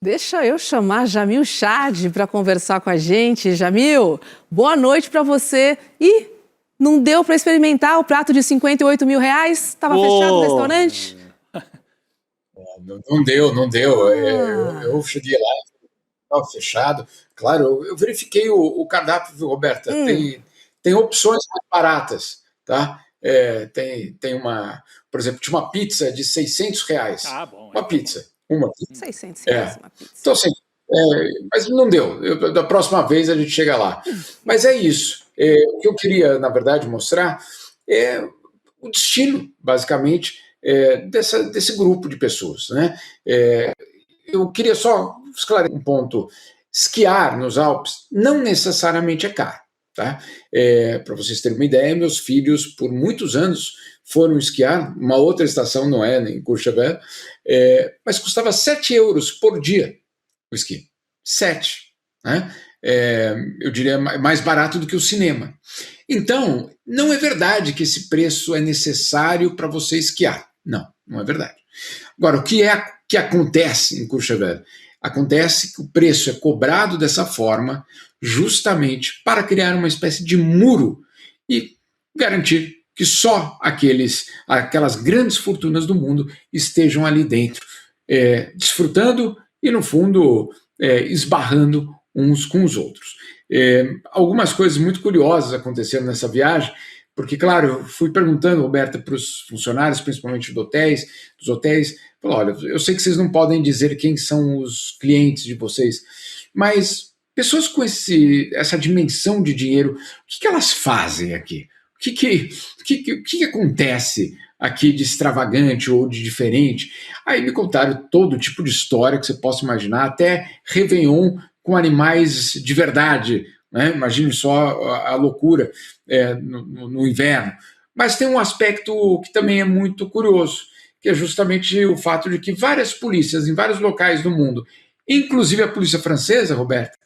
Deixa eu chamar Jamil Chad para conversar com a gente. Jamil, boa noite para você. E não deu para experimentar o prato de 58 mil reais? Estava fechado o restaurante? Não deu. Eu cheguei lá, estava fechado. Claro, eu verifiquei o cardápio, viu, Roberta? Tem opções mais baratas, tá? Tem uma, por exemplo, tinha uma pizza de 600 reais. Ah, bom. Uma pizza. 600 reais uma pizza. Então, assim, mas não deu. Da próxima vez a gente chega lá. Mas é isso. O que eu queria, na verdade, mostrar é o destino, basicamente, desse grupo de pessoas, né? Eu queria só esclarecer um ponto. Esquiar nos Alpes não necessariamente é caro. Tá? Para vocês terem uma ideia, meus filhos, por muitos anos, foram esquiar, uma outra estação, não é, em Courchevel, mas custava 7 euros por dia o esqui. 7. Né? Eu diria mais barato do que o cinema. Então, não é verdade que esse preço é necessário para você esquiar. Não é verdade. Agora, o que acontece em Courchevel? Acontece que o preço é cobrado dessa forma justamente para criar uma espécie de muro e garantir que só aquelas grandes fortunas do mundo estejam ali dentro, desfrutando e, no fundo, esbarrando uns com os outros. Algumas coisas muito curiosas aconteceram nessa viagem, porque, claro, eu fui perguntando, Roberta, para os funcionários, principalmente dos hotéis, falou, olha, eu sei que vocês não podem dizer quem são os clientes de vocês, mas pessoas com essa dimensão de dinheiro, o que elas fazem aqui? O que acontece aqui de extravagante ou de diferente? Aí me contaram todo tipo de história que você possa imaginar, até Réveillon com animais de verdade, né? Imagine só a loucura no inverno. Mas tem um aspecto que também é muito curioso, que é justamente o fato de que várias polícias em vários locais do mundo, inclusive a polícia francesa, Roberta,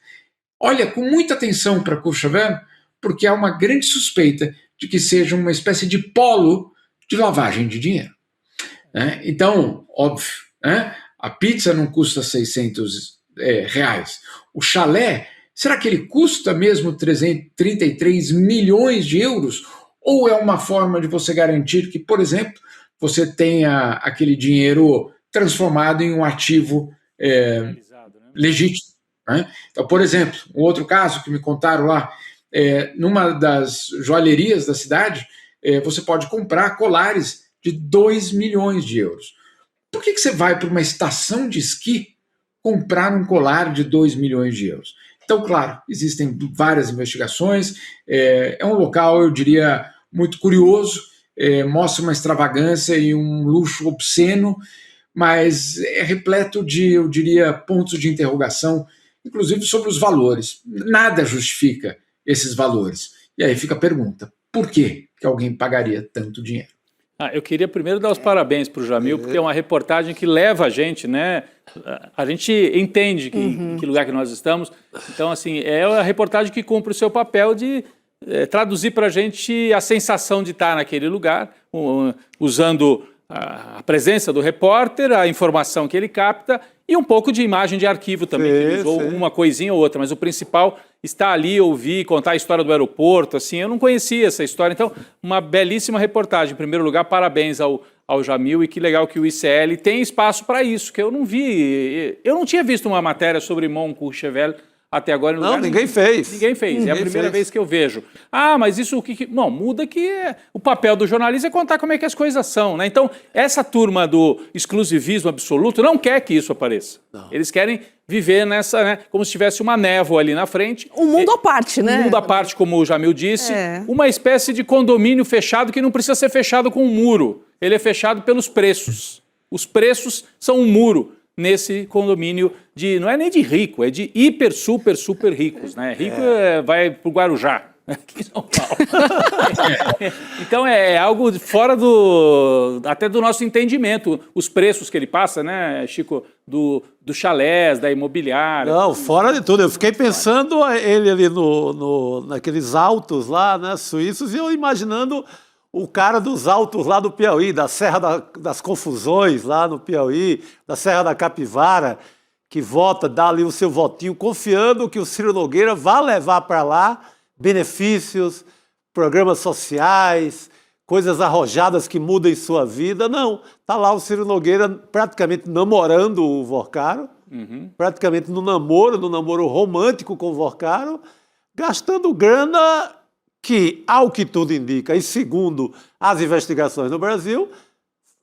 olha com muita atenção para Courchevel, porque há uma grande suspeita de que seja uma espécie de polo de lavagem de dinheiro. Né? Então, óbvio, né? A pizza não custa 600 reais. O chalé, será que ele custa mesmo 33 milhões de euros? Ou é uma forma de você garantir que, por exemplo, você tenha aquele dinheiro transformado em um ativo legítimo? Né? Então, por exemplo, um outro caso que me contaram lá, numa das joalherias da cidade, você pode comprar colares de 2 milhões de euros. Por que você vai para uma estação de esqui comprar um colar de 2 milhões de euros? Então, claro, existem várias investigações, é um local, eu diria, muito curioso, mostra uma extravagância e um luxo obsceno, mas é repleto de, eu diria, pontos de interrogação, inclusive sobre os valores. Nada justifica esses valores. E aí fica a pergunta, por que alguém pagaria tanto dinheiro? Eu queria primeiro dar os parabéns para o Jamil, porque é uma reportagem que leva a gente, né? A gente entende em que lugar que nós estamos. Então, assim, é a reportagem que cumpre o seu papel de traduzir para a gente a sensação de estar naquele lugar, usando a presença do repórter, a informação que ele capta e um pouco de imagem de arquivo também, que ele usou uma coisinha ou outra, mas o principal está ali, ouvir, contar a história do aeroporto, assim, eu não conhecia essa história, então uma belíssima reportagem. Em primeiro lugar, parabéns ao Jamil, e que legal que o ICL tem espaço para isso, que eu não tinha visto uma matéria sobre Mont Courchevel até agora em lugar nenhum. Ninguém fez. Ninguém fez, é a primeira vez que eu vejo. Mas isso não, muda que o papel do jornalista é contar como é que as coisas são, né? Então, essa turma do exclusivismo absoluto não quer que isso apareça. Não. Eles querem viver nessa, né, como se tivesse uma névoa ali na frente. Um mundo à parte, né? Um mundo à parte, como o Jamil disse, uma espécie de condomínio fechado que não precisa ser fechado com um muro. Ele é fechado pelos preços. Os preços são um muro nesse condomínio não é nem de rico, é de hiper, super, super ricos, né? Rico vai pro Guarujá, aqui em São Paulo. Então é algo fora até do nosso entendimento, os preços que ele passa, né, Chico, do chalés, da imobiliária. Não, fora de tudo. Eu fiquei pensando ele ali naqueles altos lá, né, suíços, e eu imaginando o cara dos altos lá do Piauí, da Serra das Confusões lá no Piauí, da Serra da Capivara, que vota, dá ali o seu votinho, confiando que o Ciro Nogueira vai levar para lá benefícios, programas sociais, coisas arrojadas que mudem sua vida. Não, está lá o Ciro Nogueira praticamente namorando o Vorcaro, praticamente no namoro romântico com o Vorcaro, gastando grana que, ao que tudo indica, e segundo as investigações no Brasil,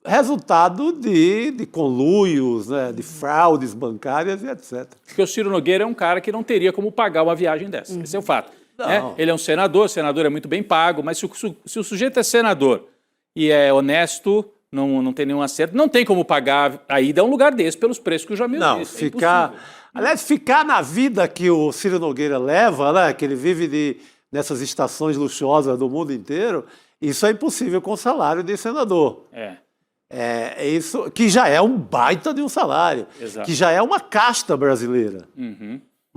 resultado de conluios, né, de fraudes bancárias e etc. Porque o Ciro Nogueira é um cara que não teria como pagar uma viagem dessa. Esse é o fato. Né? Ele é um senador é muito bem pago, mas se o sujeito é senador e é honesto, não tem nenhum acerto, não tem como pagar a ida a um lugar desse pelos preços que o Jamil disse. Aliás, ficar na vida que o Ciro Nogueira leva, né, que ele vive nessas estações luxuosas do mundo inteiro, isso é impossível com o salário de senador. É isso, que já é um baita de um salário, que já é uma casta brasileira.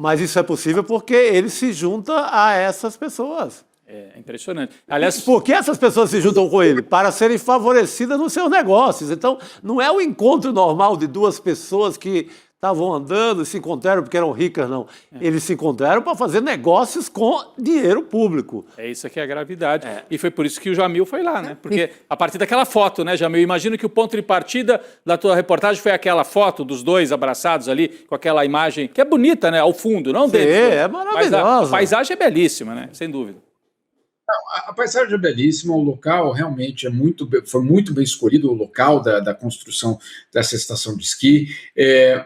Mas isso é possível porque ele se junta a essas pessoas. É impressionante. Aliás, por que essas pessoas se juntam com ele? Para serem favorecidas nos seus negócios. Então, não é um encontro normal de duas pessoas que estavam andando e se encontraram porque eram ricas, não. Eles se encontraram para fazer negócios com dinheiro público. É isso que é a gravidade. E foi por isso que o Jamil foi lá, né? Porque a partir daquela foto, né, Jamil? Imagino que o ponto de partida da tua reportagem foi aquela foto dos dois abraçados ali, com aquela imagem que é bonita, né? Ao fundo, não dentro. É maravilhosa. Mas a paisagem é belíssima, né? Sem dúvida. A paisagem é belíssima, o local realmente foi muito bem escolhido, o local da construção dessa estação de esqui.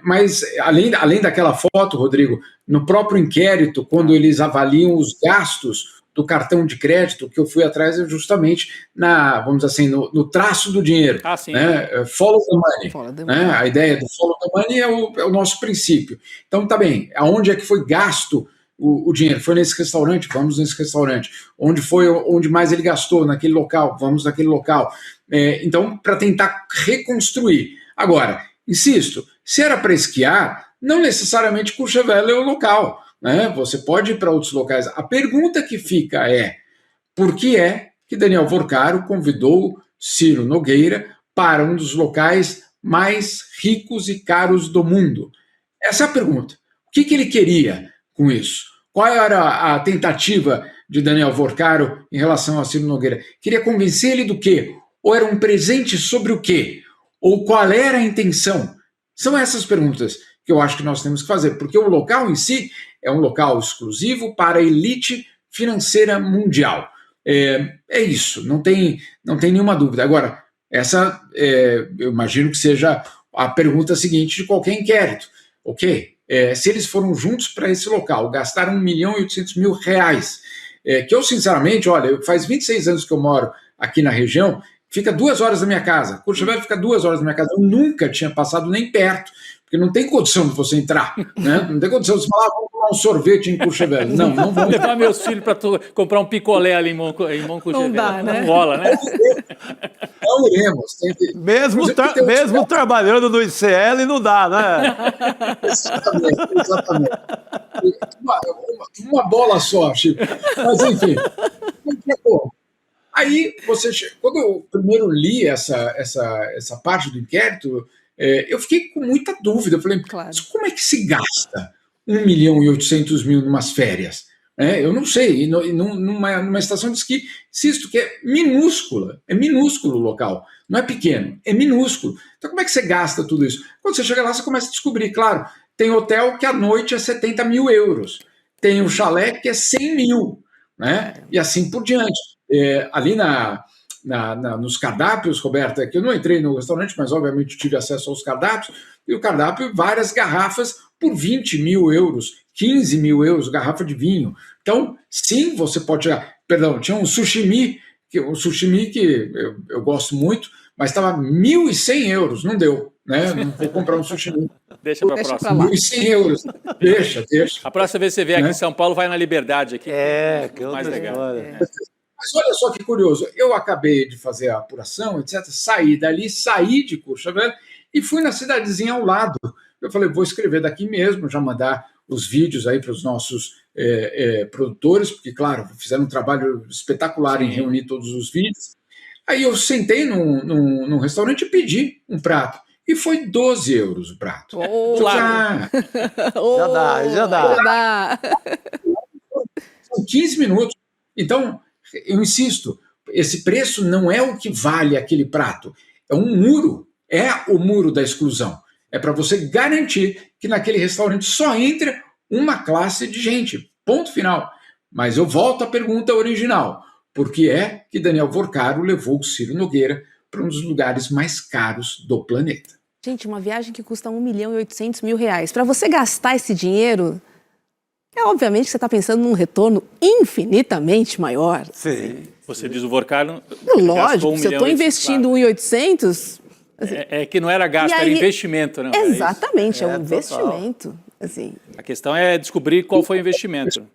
Mas, além daquela foto, Rodrigo, no próprio inquérito, quando eles avaliam os gastos do cartão de crédito, que eu fui atrás é justamente vamos dizer assim, no traço do dinheiro. Né? Follow the money. Né? A ideia do follow the money é o nosso princípio. Então, tá bem, aonde é que foi gasto o dinheiro? Foi nesse restaurante? Vamos nesse restaurante. Onde mais ele gastou? Naquele local? Vamos naquele local. Então, para tentar reconstruir. Agora, insisto, se era para esquiar, não necessariamente Courchevel é o local. Né? Você pode ir para outros locais. A pergunta que fica é, por que é que Daniel Vorcaro convidou Ciro Nogueira para um dos locais mais ricos e caros do mundo? Essa é a pergunta. O que ele queria com isso? Qual era a tentativa de Daniel Vorcaro em relação a Ciro Nogueira? Queria convencer ele do quê? Ou era um presente sobre o quê? Ou qual era a intenção? São essas perguntas que eu acho que nós temos que fazer, porque o local em si é um local exclusivo para a elite financeira mundial. É isso, não tem nenhuma dúvida. Agora, eu imagino que seja a pergunta seguinte de qualquer inquérito. Ok? Se eles foram juntos para esse local, gastaram R$1.800.000, que eu, sinceramente, olha, faz 26 anos que eu moro aqui na região, fica 2 horas da minha casa. Courchevel fica 2 horas da minha casa. Eu nunca tinha passado nem perto, porque não tem condição de você entrar, né? Não tem condição de você falar, vamos tomar um sorvete em Courchevel. Não vou levar meus filhos para comprar um picolé ali em Courchevel. Não dá, né? Não rola, né? Não iremos. Mesmo trabalhando no ICL, não dá, né? Exatamente. Uma bola só, Chico. Mas, enfim. Aí, quando eu primeiro li essa parte do inquérito, eu fiquei com muita dúvida. Eu falei, mas como é que se gasta R$1.800.000 numas férias? Eu não sei, numa estação de esqui, insisto que é minúscula, é minúsculo o local, não é pequeno, é minúsculo. Então como é que você gasta tudo isso? Quando você chega lá, você começa a descobrir, claro, tem hotel que à noite é €70.000, tem um chalé que é 100.000, né? E assim por diante. Ali nos cardápios, Roberta, que eu não entrei no restaurante, mas obviamente tive acesso aos cardápios, e o cardápio, várias garrafas por €20.000, €15.000, garrafa de vinho. Então, sim, você pode chegar. Perdão, tinha um sushimi que eu gosto muito, mas estava 1.100 euros, não deu, né? Não vou comprar um sushi. Deixa para a próxima. 1.100 euros, deixa. A próxima vez que você vier aqui em São Paulo, vai na Liberdade aqui. Que mais legal. Mas olha só que curioso, eu acabei de fazer a apuração, etc., saí dali, saí de Courchevel e fui na cidadezinha ao lado. Eu falei, vou escrever daqui mesmo, já mandar os vídeos aí para os nossos produtores, porque, claro, fizeram um trabalho espetacular em reunir todos os vídeos. Aí eu sentei num restaurante e pedi um prato. E foi 12 euros o prato. Já dá. São 15 minutos. Então, eu insisto, esse preço não é o que vale aquele prato. É um muro. É o muro da exclusão. É para você garantir que naquele restaurante só entra uma classe de gente. Ponto final. Mas eu volto à pergunta original. Por que é que Daniel Vorcaro levou o Ciro Nogueira para um dos lugares mais caros do planeta? Gente, uma viagem que custa R$1.800.000. Para você gastar esse dinheiro, obviamente que você está pensando num retorno infinitamente maior. Sim. Você diz o Vorcaro... Lógico, se eu estou investindo R$1.800... É que não era gasto, era investimento, não? Exatamente, é um investimento. Assim. A questão é descobrir qual foi o investimento.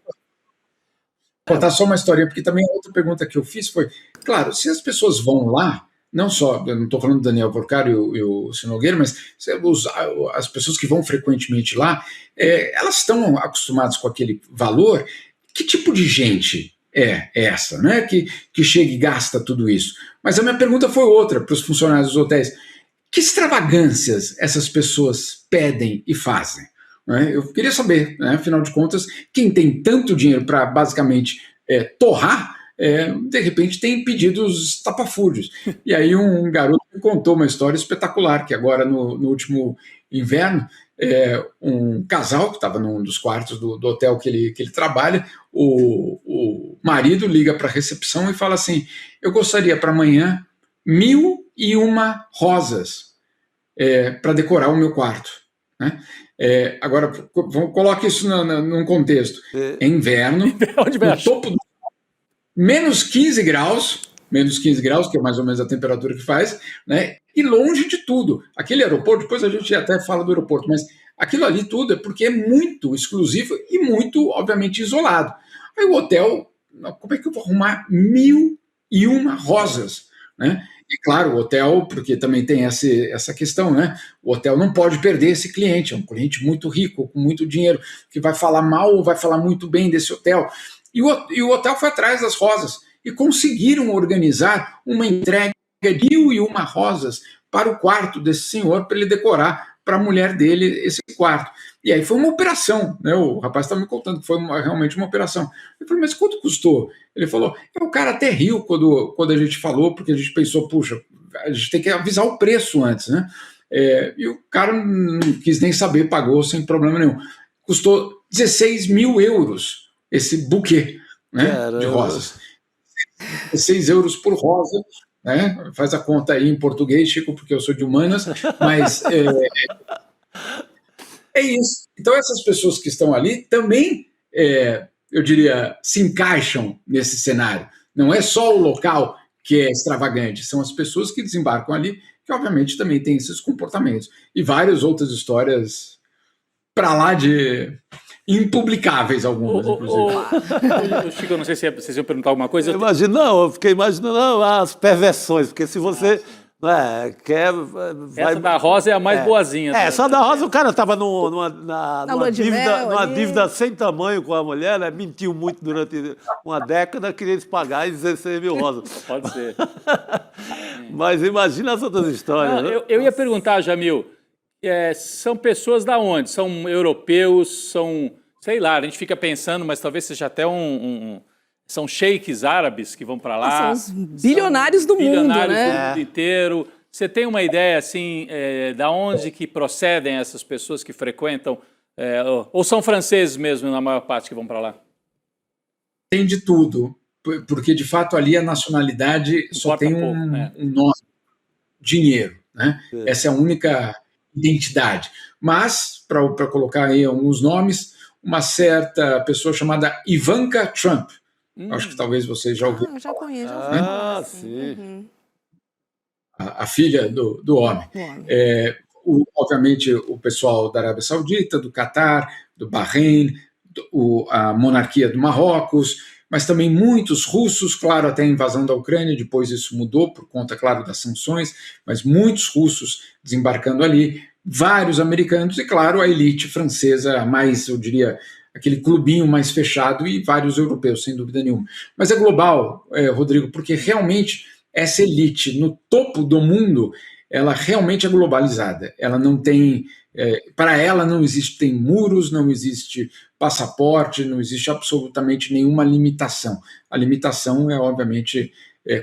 Vou contar só uma historinha, porque também a outra pergunta que eu fiz foi, claro, se as pessoas vão lá, não só, eu não estou falando do Daniel Vorcaro e o Ciro Nogueira, mas as pessoas que vão frequentemente lá, elas estão acostumadas com aquele valor. Que tipo de gente é essa, né? Que chega e gasta tudo isso? Mas a minha pergunta foi outra para os funcionários dos hotéis. Que extravagâncias essas pessoas pedem e fazem? Eu queria saber, né? Afinal de contas, quem tem tanto dinheiro para basicamente torrar, de repente tem pedidos estapafúrdios. E aí um garoto me contou uma história espetacular, que agora no último inverno, um casal que estava num dos quartos do hotel que ele trabalha, o marido liga para a recepção e fala assim, eu gostaria para amanhã 1.001 rosas para decorar o meu quarto. Né? Agora, coloque isso num contexto. É inverno, no topo do menos 15 graus, que é mais ou menos a temperatura que faz, né? E longe de tudo. Aquele aeroporto, depois a gente até fala do aeroporto, mas aquilo ali tudo é porque é muito exclusivo e muito, obviamente, isolado. Aí o hotel, como é que eu vou arrumar 1.001 rosas? Né? E claro, o hotel, porque também tem essa questão, né? O hotel não pode perder esse cliente, é um cliente muito rico, com muito dinheiro, que vai falar mal ou vai falar muito bem desse hotel. E o hotel foi atrás das rosas e conseguiram organizar uma entrega de 1.001 rosas para o quarto desse senhor, para ele decorar para a mulher dele esse quarto. E aí foi uma operação, né? O rapaz estava me contando que foi realmente uma operação. Eu falei, mas quanto custou? Ele falou, o cara até riu quando a gente falou, porque a gente pensou, puxa, a gente tem que avisar o preço antes, né? E o cara não quis nem saber, pagou sem problema nenhum. Custou 16.000 euros esse buquê, né, de rosas. 16 euros por rosa, né? Faz a conta aí em português, Chico, porque eu sou de humanas, mas é isso. Então essas pessoas que estão ali também, eu diria, se encaixam nesse cenário. Não é só o local que é extravagante, são as pessoas que desembarcam ali, que obviamente também têm esses comportamentos. E várias outras histórias para lá de impublicáveis algumas, inclusive. Chico, eu não sei se vocês iam perguntar alguma coisa. Eu fiquei imaginando as perversões, porque se você quer... Essa da rosa é a mais boazinha. Essa da rosa, o cara estava numa dívida sem tamanho com a mulher, né? Mentiu muito durante uma década, queria pagar 16.000 rosas. Pode ser. Mas imagina as outras histórias. Não, eu ia perguntar, Jamil, são pessoas da onde? São europeus, são, sei lá, a gente fica pensando, mas talvez seja até são sheiks árabes que vão para lá. São os bilionários do mundo, né? Do mundo inteiro. Você tem uma ideia, assim, da onde que procedem essas pessoas que frequentam? Ou são franceses mesmo, na maior parte, que vão para lá? Tem de tudo, porque, de fato, ali a nacionalidade só tem um nome, dinheiro, né? Essa é a única identidade. Mas, para colocar aí alguns nomes, uma certa pessoa chamada Ivanka Trump. Acho que talvez vocês já ouviram. Já conheço. Sim. a filha do homem. Obviamente, o pessoal da Arábia Saudita, do Catar, do Bahrein, a monarquia do Marrocos, mas também muitos russos, claro, até a invasão da Ucrânia, depois isso mudou por conta, claro, das sanções, mas muitos russos desembarcando ali, vários americanos e, claro, a elite francesa, mais, eu diria, aquele clubinho mais fechado e vários europeus, sem dúvida nenhuma. Mas é global, Rodrigo, porque realmente essa elite no topo do mundo, ela realmente é globalizada. Ela não tem, para ela não existem muros, não existe passaporte, não existe absolutamente nenhuma limitação. A limitação é, obviamente,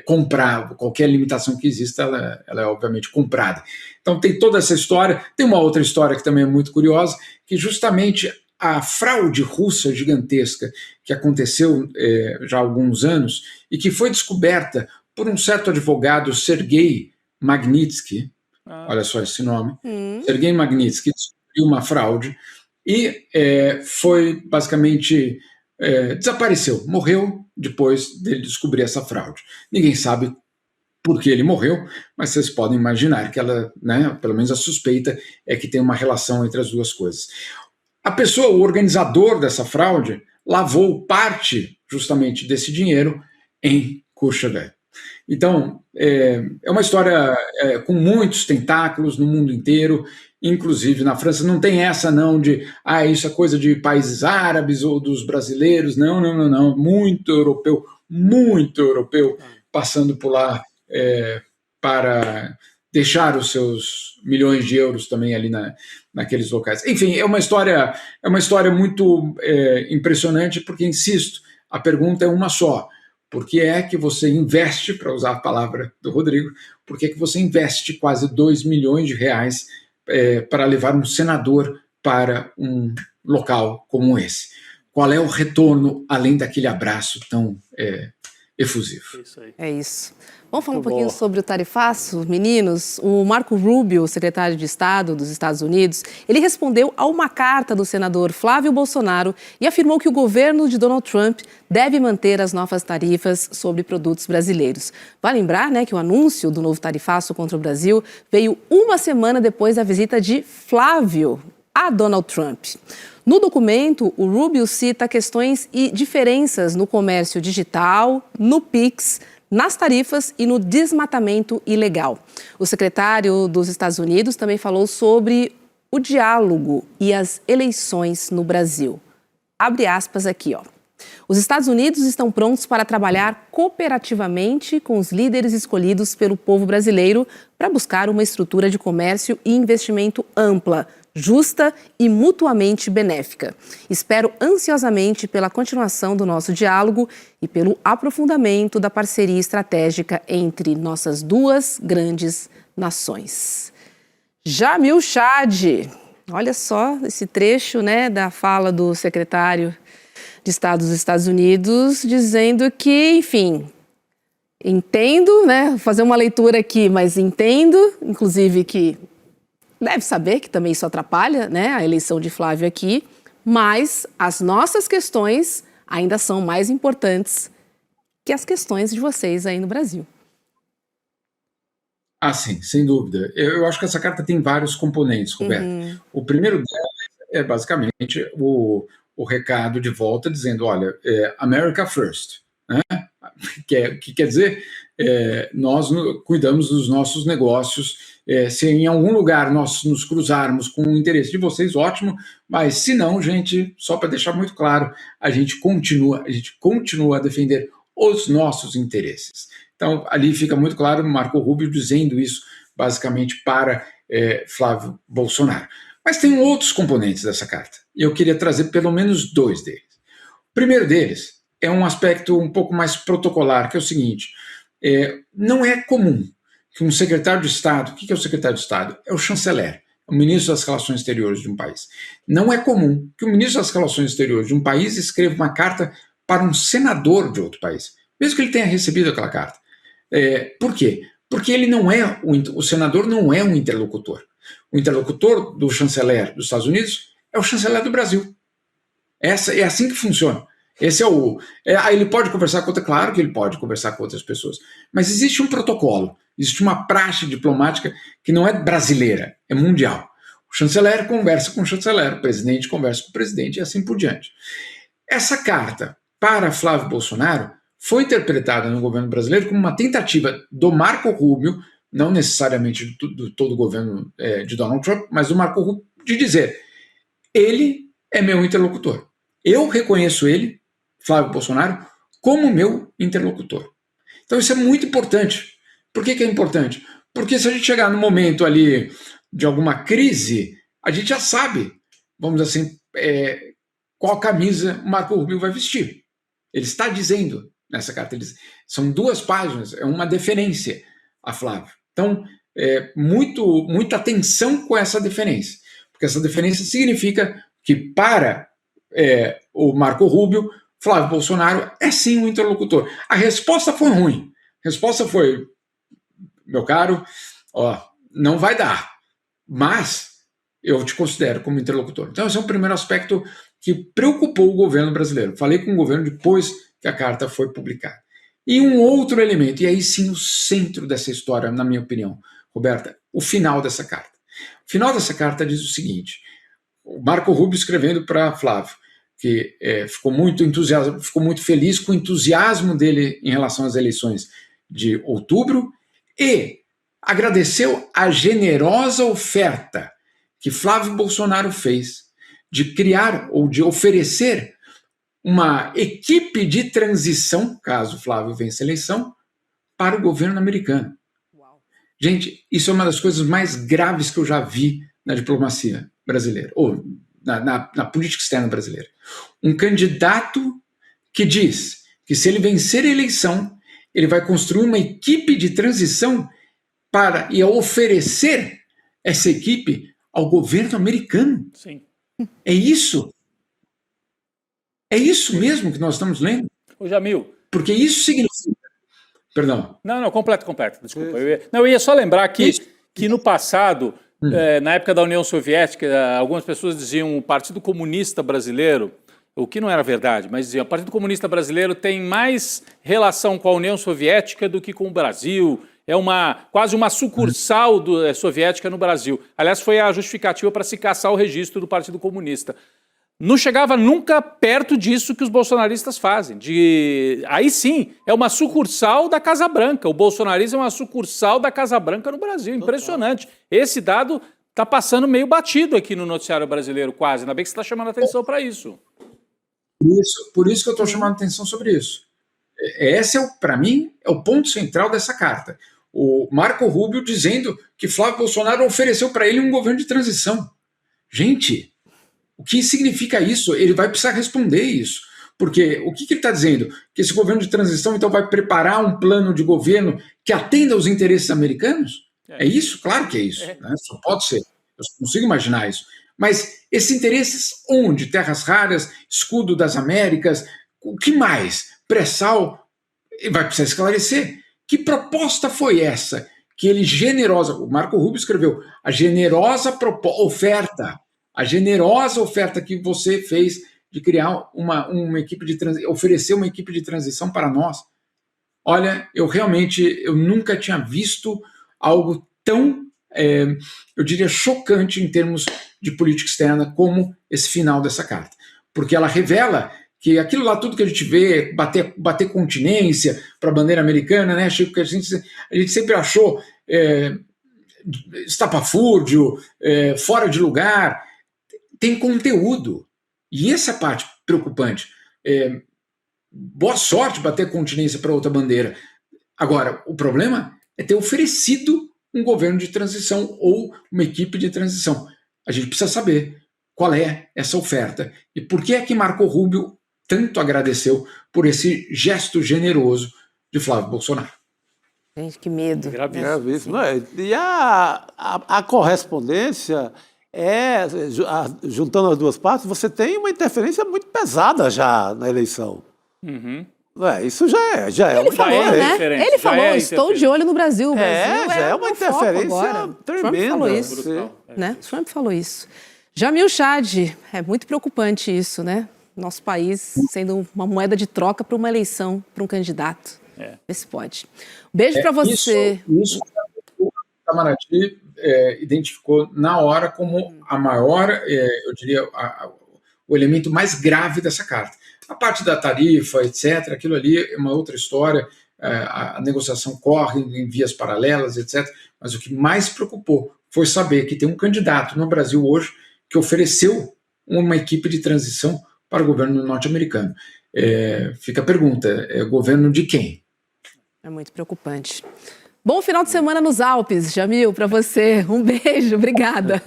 comprar. Qualquer limitação que exista, ela é, obviamente, comprada. Então tem toda essa história. Tem uma outra história que também é muito curiosa, que justamente a fraude russa gigantesca que aconteceu já há alguns anos e que foi descoberta por um certo advogado, Sergei Magnitsky, olha só esse nome, Sergei Magnitsky descobriu uma fraude e foi basicamente, desapareceu, morreu depois dele descobrir essa fraude. Ninguém sabe por que ele morreu, mas vocês podem imaginar que ela, né, pelo menos a suspeita é que tem uma relação entre as duas coisas. A pessoa, o organizador dessa fraude, lavou parte justamente desse dinheiro em Courchevel. Então, é uma história com muitos tentáculos no mundo inteiro, inclusive na França. Não tem essa não de, isso é coisa de países árabes ou dos brasileiros. Não, não, não, não. Muito europeu passando por lá para deixar os seus milhões de euros também ali naqueles locais. Enfim, é uma história muito impressionante, porque, insisto, a pergunta é uma só. Por que é que você investe, para usar a palavra do Rodrigo, por que é que você investe quase 2 milhões de reais para levar um senador para um local como esse? Qual é o retorno, além daquele abraço tão efusivo? É isso. Vamos falar um pouquinho sobre o tarifaço, meninos? O Marco Rubio, secretário de Estado dos Estados Unidos, ele respondeu a uma carta do senador Flávio Bolsonaro e afirmou que o governo de Donald Trump deve manter as novas tarifas sobre produtos brasileiros. Vale lembrar, né, que o anúncio do novo tarifaço contra o Brasil veio uma semana depois da visita de Flávio a Donald Trump. No documento, o Rubio cita questões e diferenças no comércio digital, no PIX, nas tarifas e no desmatamento ilegal. O secretário dos Estados Unidos também falou sobre o diálogo e as eleições no Brasil. Abre aspas aqui, ó. Os Estados Unidos estão prontos para trabalhar cooperativamente com os líderes escolhidos pelo povo brasileiro para buscar uma estrutura de comércio e investimento ampla, justa e mutuamente benéfica. Espero ansiosamente pela continuação do nosso diálogo e pelo aprofundamento da parceria estratégica entre nossas duas grandes nações. Jamil Chad, olha só esse trecho, né, da fala do secretário de Estado dos Estados Unidos, dizendo que, enfim, entendo, né, vou fazer uma leitura aqui, mas entendo, inclusive, que deve saber que também isso atrapalha, né, a eleição de Flávio aqui, mas as nossas questões ainda são mais importantes que as questões de vocês aí no Brasil. Sim, sem dúvida. Eu acho que essa carta tem vários componentes, Roberto. O primeiro deles é basicamente o recado de volta dizendo, olha, America First, né? Que quer dizer, nós cuidamos dos nossos negócios, se em algum lugar nós nos cruzarmos com o interesse de vocês, ótimo, mas se não, gente, só para deixar muito claro, a gente continua a defender os nossos interesses. Então, ali fica muito claro, Marco Rubio dizendo isso basicamente para Flávio Bolsonaro. Mas tem outros componentes dessa carta, e eu queria trazer pelo menos 2 deles. O primeiro deles é um aspecto um pouco mais protocolar, que é o seguinte, não é comum que um secretário de Estado, o que é o secretário de Estado? É o chanceler, o ministro das Relações Exteriores de um país. Não é comum que o ministro das Relações Exteriores de um país escreva uma carta para um senador de outro país, mesmo que ele tenha recebido aquela carta. Por quê? Porque ele não é, o senador não é um interlocutor. O interlocutor do chanceler dos Estados Unidos é o chanceler do Brasil. É assim que funciona. Esse é o. Ele pode conversar com outra, claro que ele pode conversar com outras pessoas, mas existe um protocolo, existe uma praxe diplomática que não é brasileira, é mundial. O chanceler conversa com o chanceler, o presidente conversa com o presidente e assim por diante. Essa carta para Flávio Bolsonaro foi interpretada no governo brasileiro como uma tentativa do Marco Rubio, não necessariamente de todo o governo de Donald Trump, mas do Marco Rubio, de dizer: ele é meu interlocutor. Eu reconheço ele, Flávio Bolsonaro, como meu interlocutor. Então isso é muito importante. Por que é importante? Porque se a gente chegar no momento ali de alguma crise, a gente já sabe, vamos dizer assim, qual camisa o Marco Rubio vai vestir. Ele está dizendo nessa carta, são 2 páginas, é uma deferência a Flávio. Então, muita atenção com essa deferência, porque essa deferência significa que para o Marco Rubio, Flávio Bolsonaro é sim um interlocutor. A resposta foi ruim. A resposta foi: meu caro, não vai dar, mas eu te considero como interlocutor. Então esse é um primeiro aspecto que preocupou o governo brasileiro. Falei com o governo depois que a carta foi publicada. E um outro elemento, e aí sim o centro dessa história, na minha opinião, Roberta, o final dessa carta. O final dessa carta diz o seguinte: o Marco Rubio escrevendo para Flávio, que ficou muito feliz com o entusiasmo dele em relação às eleições de outubro e agradeceu a generosa oferta que Flávio Bolsonaro fez de criar ou de oferecer uma equipe de transição, caso Flávio vença a eleição, para o governo americano. Uau. Gente, isso é uma das coisas mais graves que eu já vi na diplomacia brasileira, ou na política externa brasileira. Um candidato que diz que se ele vencer a eleição, ele vai construir uma equipe de transição e oferecer essa equipe ao governo americano. Sim. É isso? É isso mesmo que nós estamos lendo? Ô, Jamil. Porque isso significa... Perdão. Não, completo. Desculpa. Eu ia só lembrar que no passado, na época da União Soviética, algumas pessoas diziam o Partido Comunista Brasileiro, o que não era verdade, mas diziam o Partido Comunista Brasileiro tem mais relação com a União Soviética do que com o Brasil, é quase uma sucursal soviética no Brasil. Aliás, foi a justificativa para se caçar o registro do Partido Comunista. Não chegava nunca perto disso que os bolsonaristas fazem. Aí sim, é uma sucursal da Casa Branca. O bolsonarismo é uma sucursal da Casa Branca no Brasil. Impressionante. Esse dado está passando meio batido aqui no noticiário brasileiro, quase. Ainda bem que você está chamando a atenção para isso. Por isso que eu estou chamando a atenção sobre isso. Esse, para mim, é o ponto central dessa carta. O Marco Rubio dizendo que Flávio Bolsonaro ofereceu para ele um governo de transição. Gente... O que significa isso? Ele vai precisar responder isso. Porque o que ele está dizendo? Que esse governo de transição então vai preparar um plano de governo que atenda aos interesses americanos? É isso? Claro que é isso. Né? Só pode ser. Eu consigo imaginar isso. Mas esses interesses onde? Terras raras, escudo das Américas, o que mais? Pré-sal? Ele vai precisar esclarecer. Que proposta foi essa? Que ele o Marco Rubio escreveu, a generosa oferta. A generosa oferta que você fez de criar uma equipe de transição, oferecer uma equipe de transição para nós. Olha, eu nunca tinha visto algo tão, eu diria, chocante em termos de política externa como esse final dessa carta. Porque ela revela que aquilo lá tudo que a gente vê, bater continência para a bandeira americana, né, Chico, que a gente sempre achou estapafúrdio, fora de lugar, tem conteúdo. E essa é a parte preocupante. Boa sorte bater continência para outra bandeira. Agora, o problema é ter oferecido um governo de transição ou uma equipe de transição. A gente precisa saber qual é essa oferta e por que é que Marco Rubio tanto agradeceu por esse gesto generoso de Flávio Bolsonaro. Gente, que medo. Gravíssimo. E a correspondência... juntando as duas partes, você tem uma interferência muito pesada já na eleição. Uhum. Isso já é Ele falou, né? Ele falou, estou de olho no Brasil. O Brasil já é uma interferência tremenda. Trump falou isso, né? Trump falou isso. Jamil Chad, é muito preocupante isso, né? Nosso país sendo uma moeda de troca para uma eleição, para um candidato. Vê se pode. Beijo para você. Isso o Itamaraty identificou na hora como a maior, eu diria, o elemento mais grave dessa carta. A parte da tarifa, etc., aquilo ali é uma outra história, a negociação corre em vias paralelas, etc., mas o que mais preocupou foi saber que tem um candidato no Brasil hoje que ofereceu uma equipe de transição para o governo norte-americano. Fica a pergunta, governo de quem? É muito preocupante. Bom final de semana nos Alpes, Jamil, para você. Um beijo, obrigada.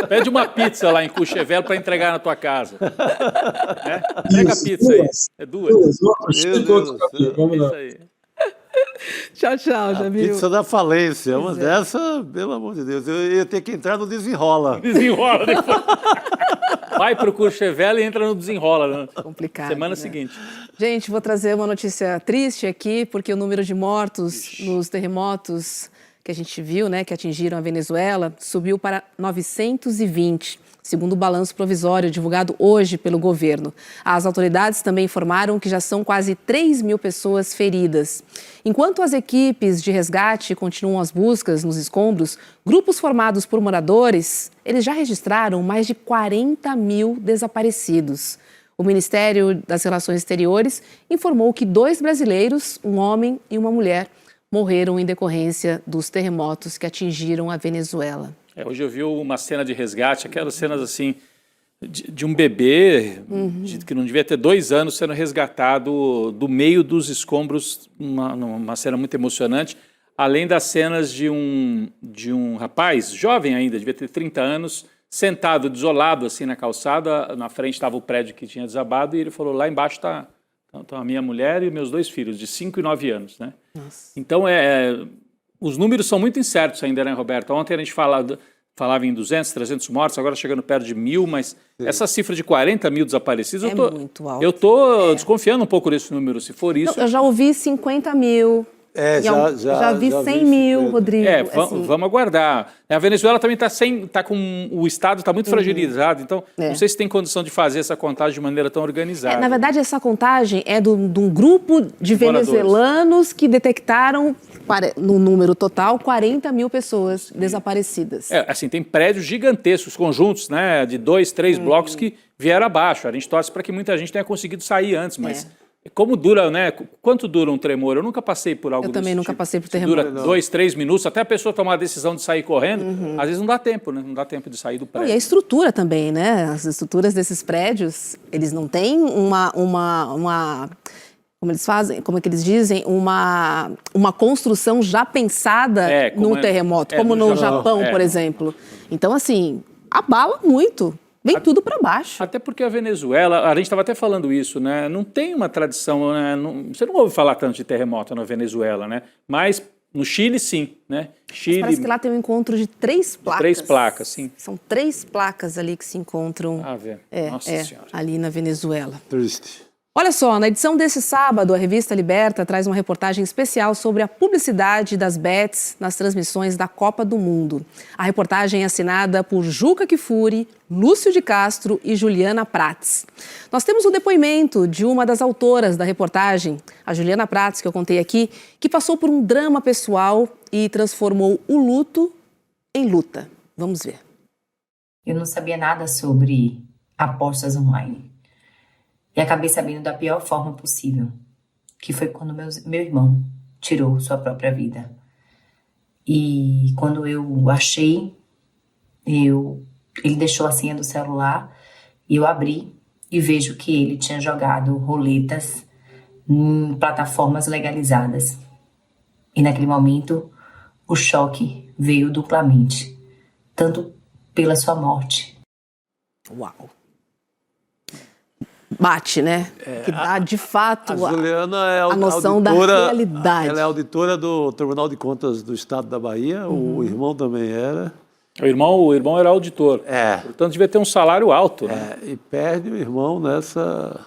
Pede uma pizza lá em Courchevel para entregar na tua casa. Pega a pizza aí. É duas. Vamos lá. Tchau, tchau, Jamil. Pizza da falência. Uma dessa, pelo amor de Deus. Eu ia ter que entrar no desenrola. Desenrola depois. Vai pro Courchevel e entra no desenrola. Né? Complicado. Semana né? seguinte. Gente, vou trazer uma notícia triste aqui, porque o número de mortos nos terremotos que a gente viu, né, que atingiram a Venezuela, subiu para 920, segundo o balanço provisório divulgado hoje pelo governo. As autoridades também informaram que já são quase 3 mil pessoas feridas. Enquanto as equipes de resgate continuam as buscas nos escombros, grupos formados por moradores, eles já registraram mais de 40 mil desaparecidos. O Ministério das Relações Exteriores informou que 2 brasileiros, um homem e uma mulher, morreram em decorrência dos terremotos que atingiram a Venezuela. Hoje eu vi uma cena de resgate, aquelas cenas assim, de um bebê que não devia ter 2 anos sendo resgatado do meio dos escombros, uma cena muito emocionante, além das cenas de um rapaz, jovem ainda, devia ter 30 anos, sentado, desolado assim na calçada, na frente estava o prédio que tinha desabado e ele falou, lá embaixo está a minha mulher e meus 2 filhos, de 5 e 9 anos. Né? Então, os números são muito incertos ainda, né, Roberto? Ontem a gente falava em 200, 300 mortos, agora chegando perto de 1.000, mas essa cifra de 40 mil desaparecidos, muito alto. Eu estou desconfiando um pouco desse número, se for isso. Eu já ouvi 50 mil. Já vi 100 mil, Rodrigo. Vamos aguardar. A Venezuela também está com... O Estado está muito fragilizado, então não sei se tem condição de fazer essa contagem de maneira tão organizada. Na verdade, essa contagem é de um grupo de venezuelanos que detectaram, no número total, 40 mil pessoas desaparecidas. Assim, tem prédios gigantescos, conjuntos, né, de 2, 3 blocos que vieram abaixo. A gente torce para que muita gente tenha conseguido sair antes, mas... Como dura, né? Quanto dura um tremor? Eu nunca passei por algo desse tipo. Eu também nunca passei por terremoto. Dura 2, 3 minutos, até a pessoa tomar a decisão de sair correndo, às vezes não dá tempo, né? Não dá tempo de sair do prédio. E a estrutura também, né? As estruturas desses prédios, eles não têm como eles fazem, como é que eles dizem, uma construção já pensada no terremoto, como no Japão, por exemplo. Então, assim, abala muito. Vem tudo para baixo. Até porque a Venezuela, a gente estava até falando isso, né? Não tem uma tradição, né? Você não ouve falar tanto de terremoto na Venezuela, né? Mas no Chile, sim, né? Chile, parece que lá tem um encontro de 3 placas. 3 placas, sim. São 3 placas ali que se encontram Nossa Senhora. Ali na Venezuela. Triste. Olha só, na edição desse sábado, a revista Liberta traz uma reportagem especial sobre a publicidade das bets nas transmissões da Copa do Mundo. A reportagem é assinada por Juca Kfouri, Lúcio de Castro e Juliana Prats. Nós temos o depoimento de uma das autoras da reportagem, a Juliana Prats, que eu contei aqui, que passou por um drama pessoal e transformou o luto em luta. Vamos ver. Eu não sabia nada sobre apostas online. E acabei sabendo da pior forma possível, que foi quando meu irmão tirou sua própria vida. E quando eu achei, ele deixou a senha do celular e eu abri e vejo que ele tinha jogado roletas em plataformas legalizadas. E naquele momento, o choque veio duplamente, tanto pela sua morte. Uau! Bate, né? Que dá, de fato, a Juliana é a noção da realidade. Ela é auditora do Tribunal de Contas do Estado da Bahia, o irmão também era. O irmão era auditor. Portanto, devia ter um salário alto. Né? E perde o irmão nessa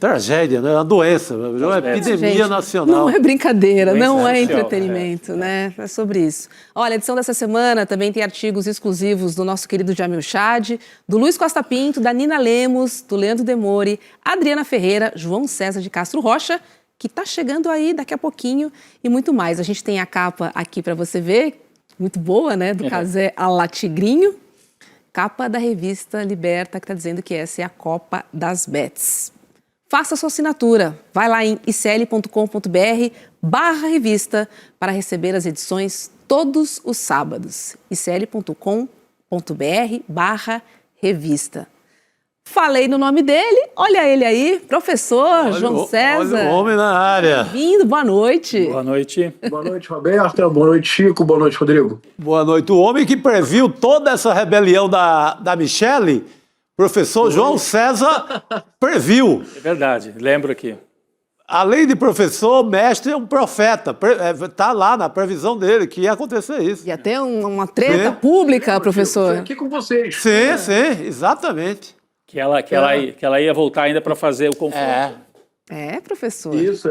tragédia, né? Uma doença, uma epidemia nacional. Não é brincadeira, não é social, entretenimento, né? É sobre isso. Olha, a edição dessa semana também tem artigos exclusivos do nosso querido Jamil Chad, do Luiz Costa Pinto, da Nina Lemos, do Leandro Demore, Adriana Ferreira, João César de Castro Rocha, que está chegando aí daqui a pouquinho, e muito mais. A gente tem a capa aqui para você ver, muito boa, né? Do Casé a la Tigrinho. Capa da revista Liberta, que está dizendo que essa é a Copa das Bets. Faça sua assinatura. Vai lá em icl.com.br/revista para receber as edições todos os sábados. icl.com.br/revista. Falei no nome dele, olha ele aí, professor João César. Olha o homem na área. Bem-vindo, boa noite. Boa noite. Boa noite, Roberta. Boa noite, Chico. Boa noite, Rodrigo. Boa noite. O homem que previu toda essa rebelião da Michele, professor João César, previu. É verdade, lembro aqui. Além de professor, mestre é um profeta. Está lá na previsão dele que ia acontecer isso. E até uma treta pública, professor. Estou aqui com vocês. Sim, exatamente. Que ela ia voltar ainda para fazer o confronto. Professor. Isso,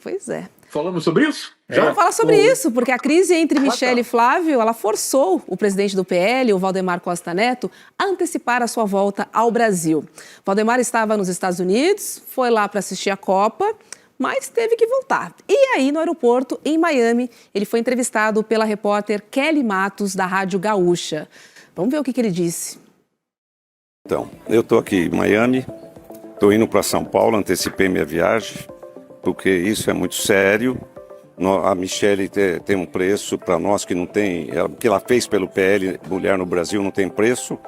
pois é. Falamos sobre isso? Vamos falar sobre isso, porque a crise entre Michele e Flávio, ela forçou o presidente do PL, o Valdemar Costa Neto, a antecipar a sua volta ao Brasil. Valdemar estava nos Estados Unidos, foi lá para assistir a Copa, mas teve que voltar. E aí, no aeroporto, em Miami, ele foi entrevistado pela repórter Kelly Matos, da Rádio Gaúcha. Vamos ver o que ele disse. Então, eu estou aqui em Miami, estou indo para São Paulo, antecipei minha viagem, porque isso é muito sério. A Michele tem um preço para nós que não tem, o que ela fez pelo PL, mulher no Brasil, não tem preço.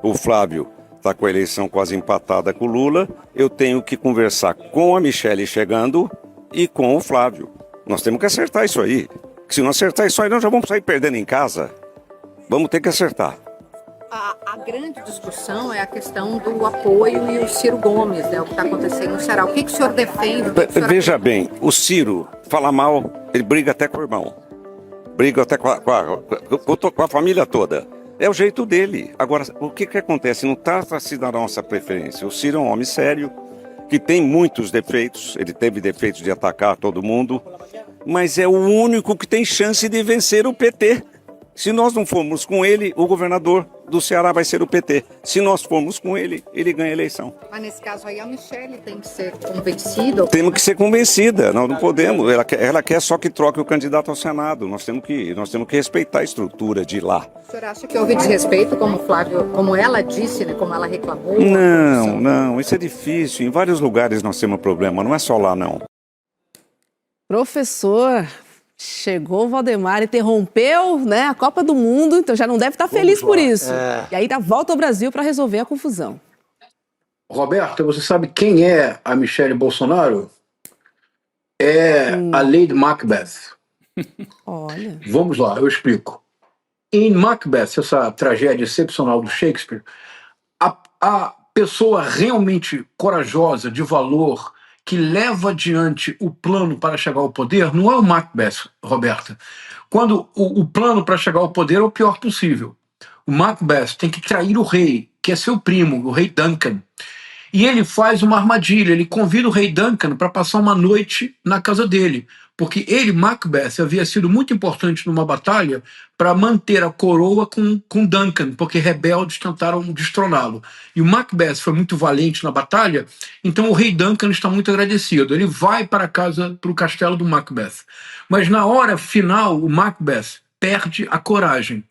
O Flávio está com a eleição quase empatada com o Lula. Eu tenho que conversar com a Michele chegando e com o Flávio. Nós temos que acertar isso aí. Se não acertar isso aí, nós já vamos sair perdendo em casa. Vamos ter que acertar. A grande discussão é a questão do apoio e o Ciro Gomes, né, o que está acontecendo no Ceará. O que o senhor defende? Veja bem, o Ciro fala mal, ele briga até com o irmão. Briga até com a família toda. É o jeito dele. Agora, o que acontece? Não trata-se da nossa preferência. O Ciro é um homem sério, que tem muitos defeitos. Ele teve defeitos de atacar todo mundo, mas é o único que tem chance de vencer o PT. Se nós não formos com ele, o governador do Ceará vai ser o PT. Se nós formos com ele, ele ganha a eleição. Mas nesse caso aí a Michele tem que ser convencida? Temos que ser convencida, nós não podemos. Ela quer só que troque o candidato ao Senado. Nós temos que respeitar a estrutura de lá. O senhor acha que houve desrespeito, como ela disse, né, como ela reclamou? Não, isso é difícil. Em vários lugares nós temos problema, não é só lá não. Professor, chegou o Valdemar, interrompeu, né, a Copa do Mundo, então já não deve estar feliz por isso. E aí volta ao Brasil para resolver a confusão. Roberto, você sabe quem é a Michele Bolsonaro? É a Lady Macbeth. Olha. Vamos lá, eu explico. Em Macbeth, essa tragédia excepcional do Shakespeare, a pessoa realmente corajosa, de valor, que leva adiante o plano para chegar ao poder, não é o Macbeth, Roberta. Quando o plano para chegar ao poder é o pior possível. O Macbeth tem que trair o rei, que é seu primo, o rei Duncan. E ele faz uma armadilha, ele convida o rei Duncan para passar uma noite na casa dele, porque ele, Macbeth, havia sido muito importante numa batalha para manter a coroa com Duncan, porque rebeldes tentaram destroná-lo. E o Macbeth foi muito valente na batalha, então o rei Duncan está muito agradecido. Ele vai para o castelo do Macbeth. Mas na hora final, o Macbeth perde a coragem.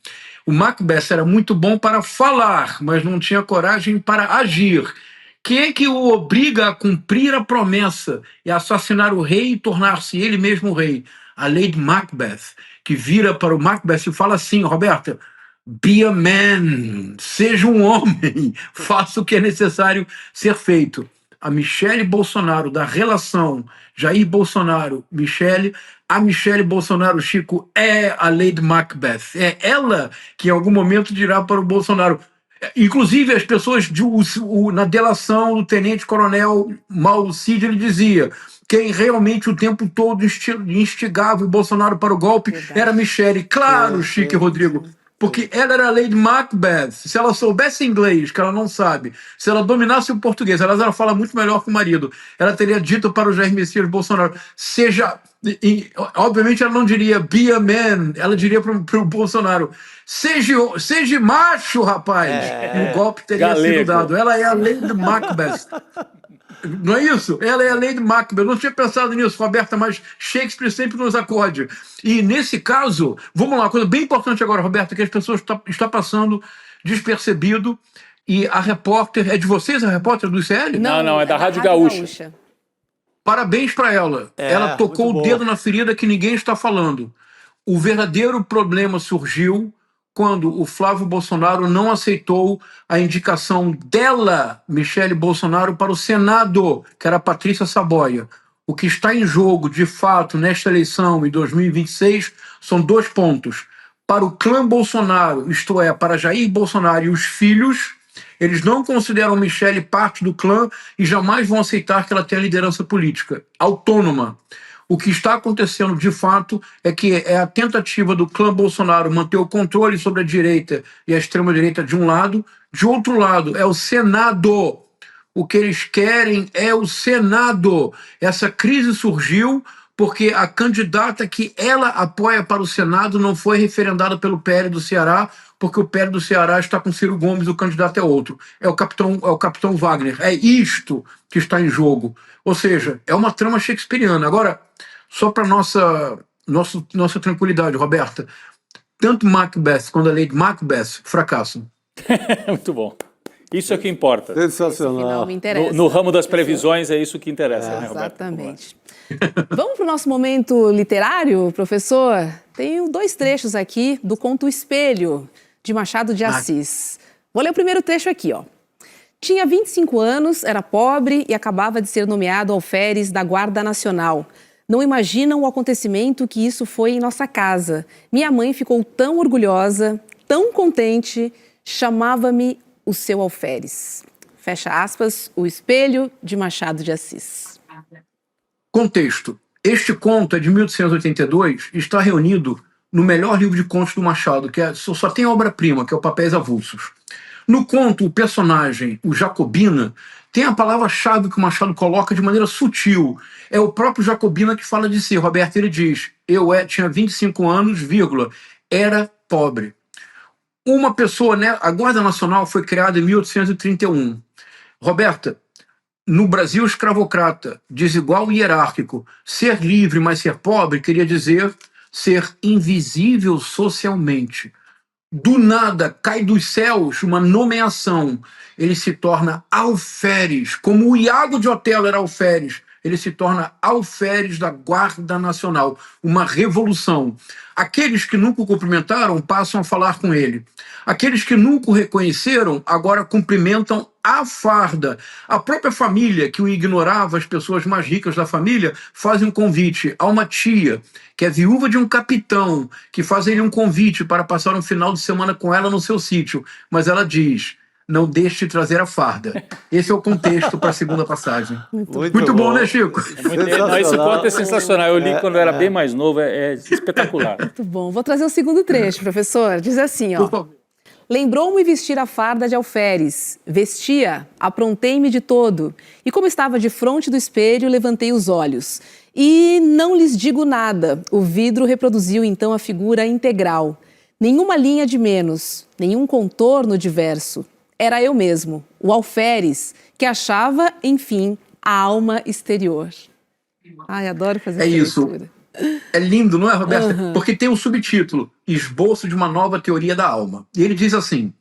O Macbeth era muito bom para falar, mas não tinha coragem para agir. Quem é que o obriga a cumprir a promessa e assassinar o rei e tornar-se ele mesmo o rei? A Lady Macbeth, que vira para o Macbeth e fala assim: Roberta, be a man, seja um homem, faça o que é necessário ser feito. A Michele Bolsonaro, da relação Jair Bolsonaro-Michele, a Michele Bolsonaro, Chico, é a Lady Macbeth. É ela que em algum momento dirá para o Bolsonaro. Inclusive, as pessoas, na delação do tenente-coronel Mauro Cid, ele dizia: quem realmente o tempo todo instigava o Bolsonaro para o golpe era Michele. Claro, Chico e Rodrigo, Porque ela era a Lady Macbeth. Se ela soubesse inglês, que ela não sabe, se ela dominasse o português, ela fala muito melhor que o marido, ela teria dito para o Jair Messias Bolsonaro, seja... obviamente ela não diria be a man, ela diria para o Bolsonaro, seja macho, rapaz. E o golpe teria sido dado. Ela é a Lady Macbeth. Não é isso? Ela é a Lady Macbeth. Eu não tinha pensado nisso, Roberta, mas Shakespeare sempre nos acorde. E nesse caso, vamos lá, uma coisa bem importante agora, Roberta, que as pessoas estão passando despercebido. E a repórter, é de vocês a repórter do ICL? Não, é da Rádio Gaúcha. Parabéns para ela. Ela tocou o dedo na ferida que ninguém está falando. O verdadeiro problema surgiu quando o Flávio Bolsonaro não aceitou a indicação dela, Michele Bolsonaro, para o Senado, que era a Patrícia Saboia. O que está em jogo, de fato, nesta eleição em 2026, são 2 pontos. Para o clã Bolsonaro, isto é, para Jair Bolsonaro e os filhos, eles não consideram Michele parte do clã e jamais vão aceitar que ela tenha liderança política autônoma. O que está acontecendo, de fato, é que é a tentativa do clã Bolsonaro manter o controle sobre a direita e a extrema-direita de um lado. De outro lado, é o Senado. O que eles querem é o Senado. Essa crise surgiu porque a candidata que ela apoia para o Senado não foi referendada pelo PL do Ceará, porque o PL do Ceará está com Ciro Gomes, o candidato é outro. É o capitão Wagner. É isto que está em jogo. Ou seja, é uma trama shakespeariana. Agora, só para nossa tranquilidade, Roberta, tanto Macbeth quanto a Lady Macbeth fracassam. Muito bom. Isso é o que importa. Sensacional. Me interessa. No ramo das previsões é isso que interessa, né, Roberto? Exatamente. Vamos para o nosso momento literário, professor? Tenho 2 trechos aqui do conto O Espelho, de Machado de Assis. Vou ler o primeiro trecho aqui, ó. Tinha 25 anos, era pobre e acabava de ser nomeado alferes da Guarda Nacional. Não imaginam o acontecimento que isso foi em nossa casa. Minha mãe ficou tão orgulhosa, tão contente, chamava-me o seu alferes. Fecha aspas, O Espelho, de Machado de Assis. Contexto. Este conto é de 1882 e está reunido no melhor livro de contos do Machado, que só tem obra-prima, que é o Papéis Avulsos. No conto, o personagem, o Jacobina, tem a palavra-chave que o Machado coloca de maneira sutil. É o próprio Jacobina que fala de si. Roberto, ele diz, tinha 25 anos, era pobre. Uma pessoa, né? A Guarda Nacional foi criada em 1831. Roberta, no Brasil escravocrata, desigual e hierárquico, ser livre, mas ser pobre queria dizer ser invisível socialmente. Do nada, cai dos céus uma nomeação. Ele se torna alferes, como o Iago de Otelo era alferes. Ele se torna alferes da Guarda Nacional, uma revolução. Aqueles que nunca o cumprimentaram passam a falar com ele. Aqueles que nunca o reconheceram agora cumprimentam a farda. A própria família que o ignorava, as pessoas mais ricas da família, fazem um convite a uma tia, que é viúva de um capitão, que faz ele um convite para passar um final de semana com ela no seu sítio. Mas ela diz, não deixe de trazer a farda. Esse é o contexto para a segunda passagem. Muito bom, né, Chico? Esse conto é sensacional. Eu li quando eu era bem mais novo, é espetacular. Muito bom. Vou trazer o segundo trecho, professor. Diz assim, ó. Lembrou-me vestir a farda de alferes. Vestia, aprontei-me de todo. E como estava de fronte do espelho, levantei os olhos. E não lhes digo nada. O vidro reproduziu então a figura integral. Nenhuma linha de menos, nenhum contorno diverso. Era eu mesmo, o alferes, que achava, enfim, a alma exterior. Ai, adoro fazer isso. leitura. É lindo, não é, Roberta? Porque tem um subtítulo, Esboço de uma Nova Teoria da Alma. E ele diz assim,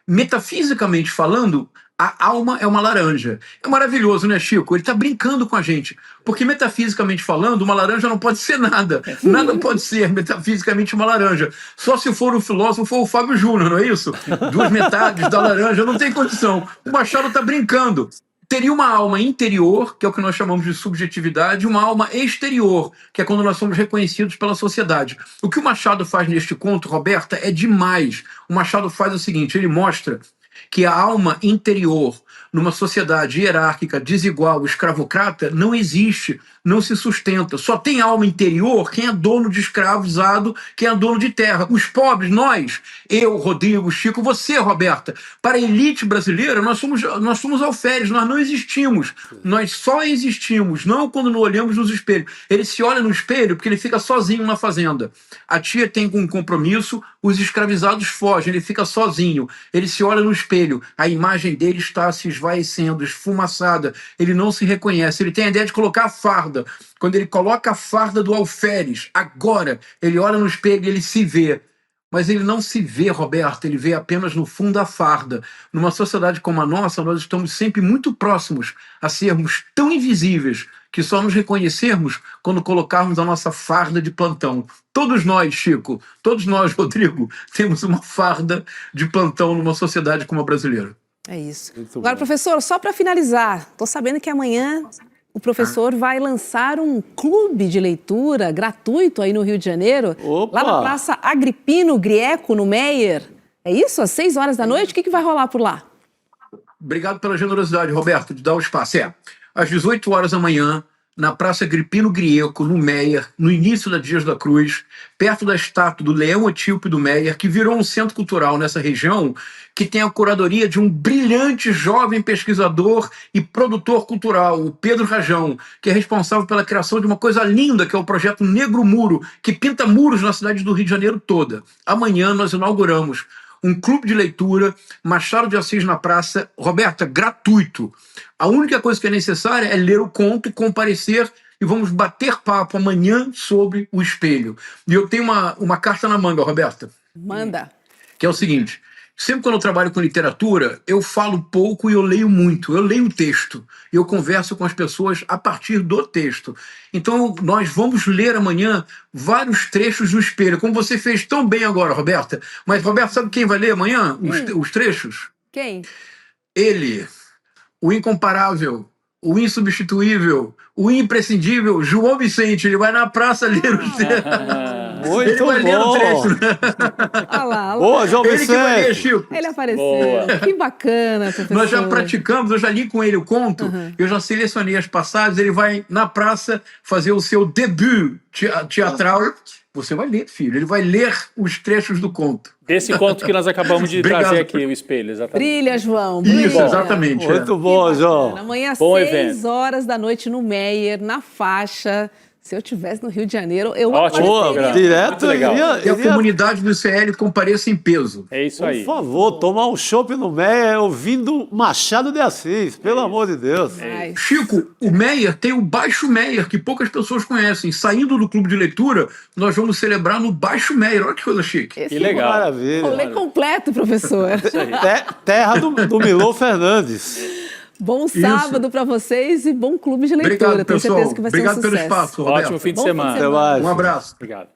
metafisicamente falando, a alma é uma laranja. É maravilhoso, né, Chico? Ele está brincando com a gente. Porque metafisicamente falando, uma laranja não pode ser nada. Nada pode ser metafisicamente uma laranja. Só se for o filósofo ou o Fábio Júnior, não é isso? 2 metades da laranja, não tem condição. O Machado está brincando. Teria uma alma interior, que é o que nós chamamos de subjetividade, e uma alma exterior, que é quando nós somos reconhecidos pela sociedade. O que o Machado faz neste conto, Roberta, é demais. O Machado faz o seguinte, ele mostra que a alma interior numa sociedade hierárquica, desigual, escravocrata, não existe, não se sustenta. Só tem alma interior quem é dono de escravo usado, quem é dono de terra. Os pobres, nós, eu, Rodrigo, Chico, você, Roberta, para a elite brasileira, nós somos alferes, nós não existimos. Nós só existimos, não quando não olhamos nos espelhos. Ele se olha no espelho porque ele fica sozinho na fazenda. A tia tem um compromisso, os escravizados fogem, ele fica sozinho. Ele se olha no espelho, a imagem dele está se esvaecendo, esfumaçada, ele não se reconhece, ele tem a ideia de colocar a farda. Quando ele coloca a farda do alferes, agora ele olha no espelho e ele se vê. Mas ele não se vê, Roberto, ele vê apenas no fundo da farda. Numa sociedade como a nossa, nós estamos sempre muito próximos a sermos tão invisíveis que só nos reconhecermos quando colocarmos a nossa farda de plantão. Todos nós, Chico, todos nós, Rodrigo, temos uma farda de plantão numa sociedade como a brasileira. É isso. Agora, professor, só para finalizar, estou sabendo que amanhã o professor vai lançar um clube de leitura gratuito aí no Rio de Janeiro, lá na Praça Agripino Grieco, no Meier. É isso? Às 6 horas da noite? O que vai rolar por lá? Obrigado pela generosidade, Roberto, de dar o espaço. Às 18 horas da manhã, na Praça Agripino Grieco, no Meier, no início da Dias da Cruz, perto da estátua do Leão Etíope do Meier, que virou um centro cultural nessa região, que tem a curadoria de um brilhante jovem pesquisador e produtor cultural, o Pedro Rajão, que é responsável pela criação de uma coisa linda, que é o projeto Negro Muro, que pinta muros na cidade do Rio de Janeiro toda. Amanhã nós inauguramos um clube de leitura, Machado de Assis na praça, Roberta, gratuito. A única coisa que é necessária é ler o conto e comparecer, e vamos bater papo amanhã sobre o espelho. E eu tenho uma carta na manga, Roberta. Manda. Que é o seguinte: sempre quando eu trabalho com literatura, eu falo pouco e eu leio muito. Eu leio o texto e eu converso com as pessoas a partir do texto. Então, nós vamos ler amanhã vários trechos do espelho, como você fez tão bem agora, Roberta. Mas, Roberta, sabe quem vai ler amanhã os trechos? Quem? Ele, o incomparável, o insubstituível, o imprescindível João Vicente. Ele vai na praça ler os trechos. Muito ele vai ler o trecho. Olha lá. Boa, João Vicente. Ele que vai ler, Chico. Ele apareceu. Boa. Que bacana, professor. Nós já praticamos, eu já li com ele o conto, eu já selecionei as passagens, ele vai na praça fazer o seu debut teatral. Você vai ler, filho, ele vai ler os trechos do conto. Desse conto que nós acabamos de trazer aqui, o espelho, exatamente. Brilha, João, brilha. Isso, exatamente. Muito bom, João. Amanhã às Bom 6 evento. horas da noite no Meier, na faixa. Se eu estivesse no Rio de Janeiro, eu Ótimo. apareceria. Direto, Muito legal. E a comunidade do ICL compareça em peso. É isso aí. Por favor, tomar um chopp no Meier ouvindo Machado de Assis, pelo amor de Deus. Chico, o Meier tem o Baixo Meier, que poucas pessoas conhecem. Saindo do clube de leitura, nós vamos celebrar no Baixo Meier. Olha que coisa chique. Esse Que legal. Maravilha. rolê completo, professor. Terra do Milô Fernandes. Bom sábado para vocês e bom clube de leitura. Obrigado, Tenho pessoal. certeza que vai ser um Obrigado pelo sucesso. espaço, Roberto. Ótimo fim de Bom fim de semana. semana. Até mais. Um abraço. Obrigado.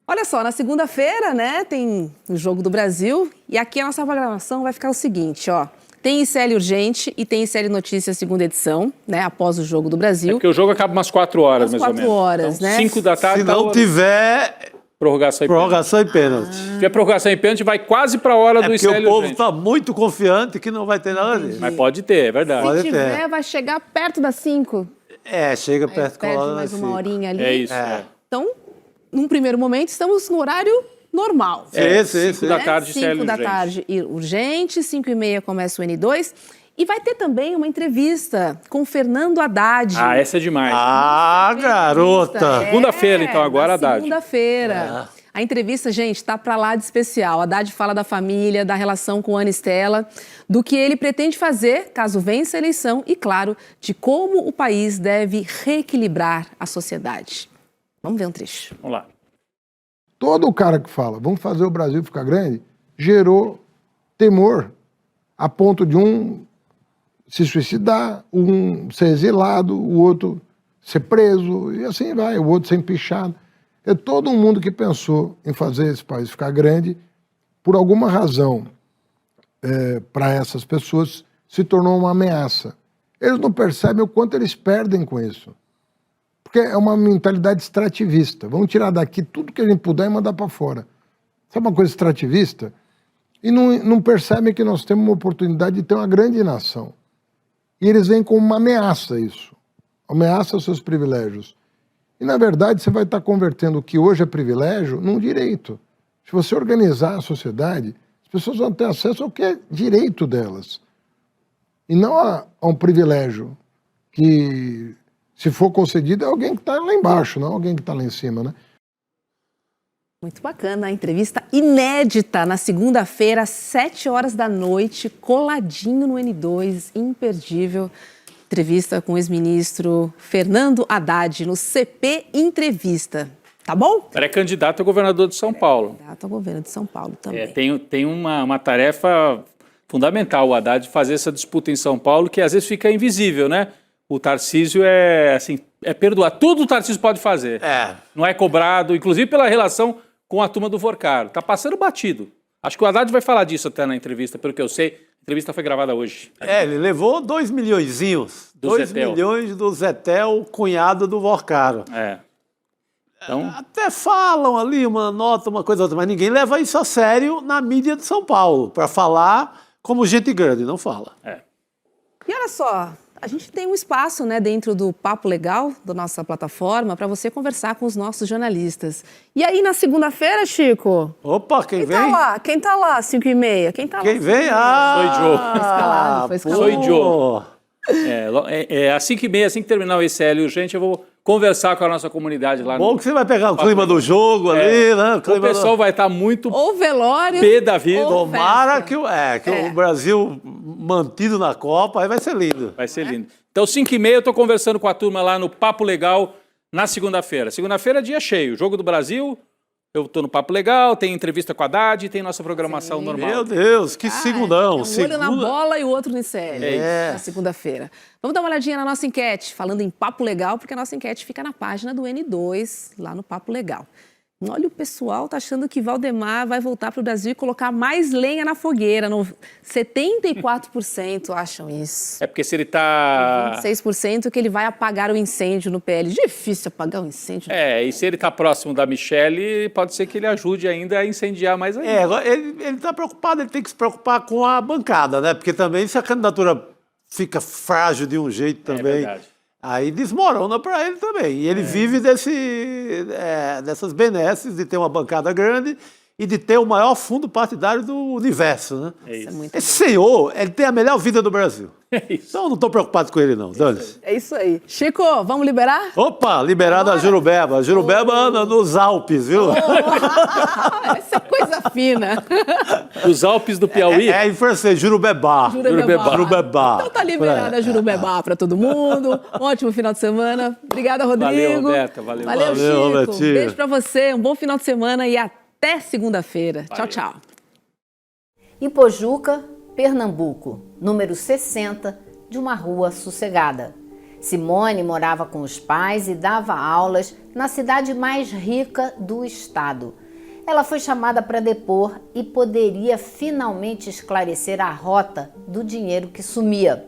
Olha só, na segunda-feira, né, tem o Jogo do Brasil e aqui a nossa programação vai ficar o seguinte, ó. Tem ICL Urgente e tem ICL Notícias segunda edição, né, após o Jogo do Brasil. Porque o jogo acaba umas 4 horas, mais ou menos. 4 horas, então, né? 5 da tarde. Se não tiver prorrogação e prorrogação e pênalti. Se tiver prorrogação e pênalti, vai quase para a hora do Porque ICL o povo urgente. está muito confiante que não vai ter nada disso. Mas pode ter, é verdade. Pode Se ter. tiver, vai chegar perto das 5. Chega perto Aí com perde a mais uma assim. horinha ali. É isso. Então, num primeiro momento, estamos no horário normal. Sim. 5 da tarde, ICL 5 da urgente. tarde urgente, 5h30 começa o N2. E vai ter também uma entrevista com Fernando Haddad. Ah, essa é demais. Ah, garota! Segunda-feira, então, agora, Haddad. Segunda-feira. A entrevista, gente, tá pra lá de especial. Haddad fala da família, da relação com Ana Estela, do que ele pretende fazer caso vença a eleição e, claro, de como o país deve reequilibrar a sociedade. Vamos ver um trecho. Vamos lá. Todo o cara que fala, vamos fazer o Brasil ficar grande, gerou temor a ponto de um se suicidar, um ser exilado, o outro ser preso, e assim vai, o outro ser empichado. É todo mundo que pensou em fazer esse país ficar grande, por alguma razão, para essas pessoas, se tornou uma ameaça. Eles não percebem o quanto eles perdem com isso. Porque é uma mentalidade extrativista. Vamos tirar daqui tudo que a gente puder e mandar para fora. Sabe uma coisa extrativista? e não percebem que nós temos uma oportunidade de ter uma grande nação. E eles veem como uma ameaça isso, ameaça aos seus privilégios. E, na verdade, você vai estar convertendo o que hoje é privilégio num direito. Se você organizar a sociedade, as pessoas vão ter acesso ao que é direito delas. E não a um privilégio que, se for concedido, é alguém que está lá embaixo, não alguém que está lá em cima, né? Muito bacana, a entrevista inédita na segunda-feira, às 7 horas da noite, coladinho no N2, imperdível. Entrevista com o ex-ministro Fernando Haddad no CP Entrevista. Tá bom? Pré-candidato a governador de São Paulo. Pré-candidato ao governo de São Paulo também. Tem uma tarefa fundamental, o Haddad, fazer essa disputa em São Paulo, que às vezes fica invisível, né? O Tarcísio é perdoar. Tudo o Tarcísio pode fazer. Não é cobrado, inclusive pela relação com a turma do Vorcaro. Tá passando batido. Acho que o Haddad vai falar disso até na entrevista, pelo que eu sei. A entrevista foi gravada hoje. Ele levou 2 milhõezinhos. 2 milhões do Zetel, cunhado do Vorcaro. Então... Até falam ali uma nota, uma coisa outra, mas ninguém leva isso a sério na mídia de São Paulo, para falar como gente grande, não fala. E olha só, a gente tem um espaço, né, dentro do Papo Legal, da nossa plataforma, para você conversar com os nossos jornalistas. E aí, na segunda-feira, Chico? Opa, quem vem? Tá lá? Quem tá lá, 5h30? Quem tá lá? Quem vem? Foi escalado. Sou Joe. Às 5h30, assim que terminar o ICL urgente, eu vou conversar com a nossa comunidade lá. Bom que você vai pegar o clima do jogo ali, né? O pessoal vai estar muito ou velório, pé da vida. Tomara que o Brasil mantido na Copa, aí vai ser lindo. Vai ser lindo. Então, 5h30, eu estou conversando com a turma lá no Papo Legal na segunda-feira. Segunda-feira é dia cheio. Jogo do Brasil, eu estou no Papo Legal, tem entrevista com a Haddad, tem nossa programação normal. Meu Deus, que segundão. Um olho na bola e o outro no ICL. Na segunda-feira. Vamos dar uma olhadinha na nossa enquete, falando em Papo Legal, porque a nossa enquete fica na página do N2, lá no Papo Legal. Olha, o pessoal tá achando que Valdemar vai voltar para o Brasil e colocar mais lenha na fogueira. 74% acham isso. É porque se ele tá... 26% que ele vai apagar o incêndio no PL. Difícil apagar um incêndio. E se ele tá próximo da Michelle, pode ser que ele ajude ainda a incendiar mais ainda. Agora ele tá preocupado, ele tem que se preocupar com a bancada, né? Porque também se a candidatura fica frágil de um jeito também... Aí desmorona para ele também. E ele vive dessas benesses de ter uma bancada grande e de ter o maior fundo partidário do universo, né? Esse senhor, ele tem a melhor vida do Brasil. Então eu não estou preocupado com ele, não. Dane-se. É isso aí. Chico, vamos liberar? Opa, liberada a Jurubeba. Jurubeba anda nos Alpes, viu? Essa é coisa fina. Os Alpes do Piauí? Em francês, Jurubeba. Jurubeba. Então tá liberada a Jurubeba para todo mundo. Ótimo final de semana. Obrigada, Rodrigo. Valeu, Roberta. Valeu, Chico. Robertinho. Beijo para você. Um bom final de semana e até segunda-feira. Tchau, tchau. Em Pojuca, Pernambuco, número 60 de uma rua sossegada. Simone morava com os pais e dava aulas na cidade mais rica do estado. Ela foi chamada para depor e poderia finalmente esclarecer a rota do dinheiro que sumia.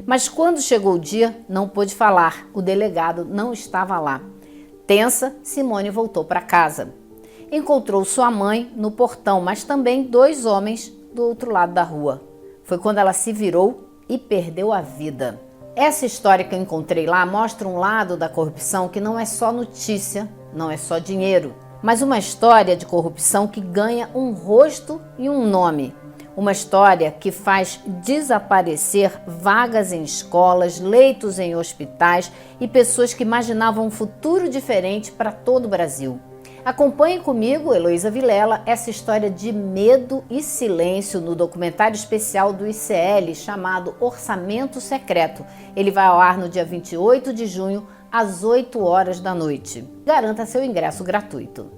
Mas quando chegou o dia, não pôde falar. O delegado não estava lá. Tensa, Simone voltou para casa. Encontrou sua mãe no portão, mas também 2 homens do outro lado da rua. Foi quando ela se virou e perdeu a vida. Essa história que eu encontrei lá mostra um lado da corrupção que não é só notícia, não é só dinheiro, mas uma história de corrupção que ganha um rosto e um nome. Uma história que faz desaparecer vagas em escolas, leitos em hospitais e pessoas que imaginavam um futuro diferente para todo o Brasil. Acompanhe comigo, Heloísa Vilela, essa história de medo e silêncio no documentário especial do ICL chamado Orçamento Secreto. Ele vai ao ar no dia 28 de junho, às 8 horas da noite. Garanta seu ingresso gratuito.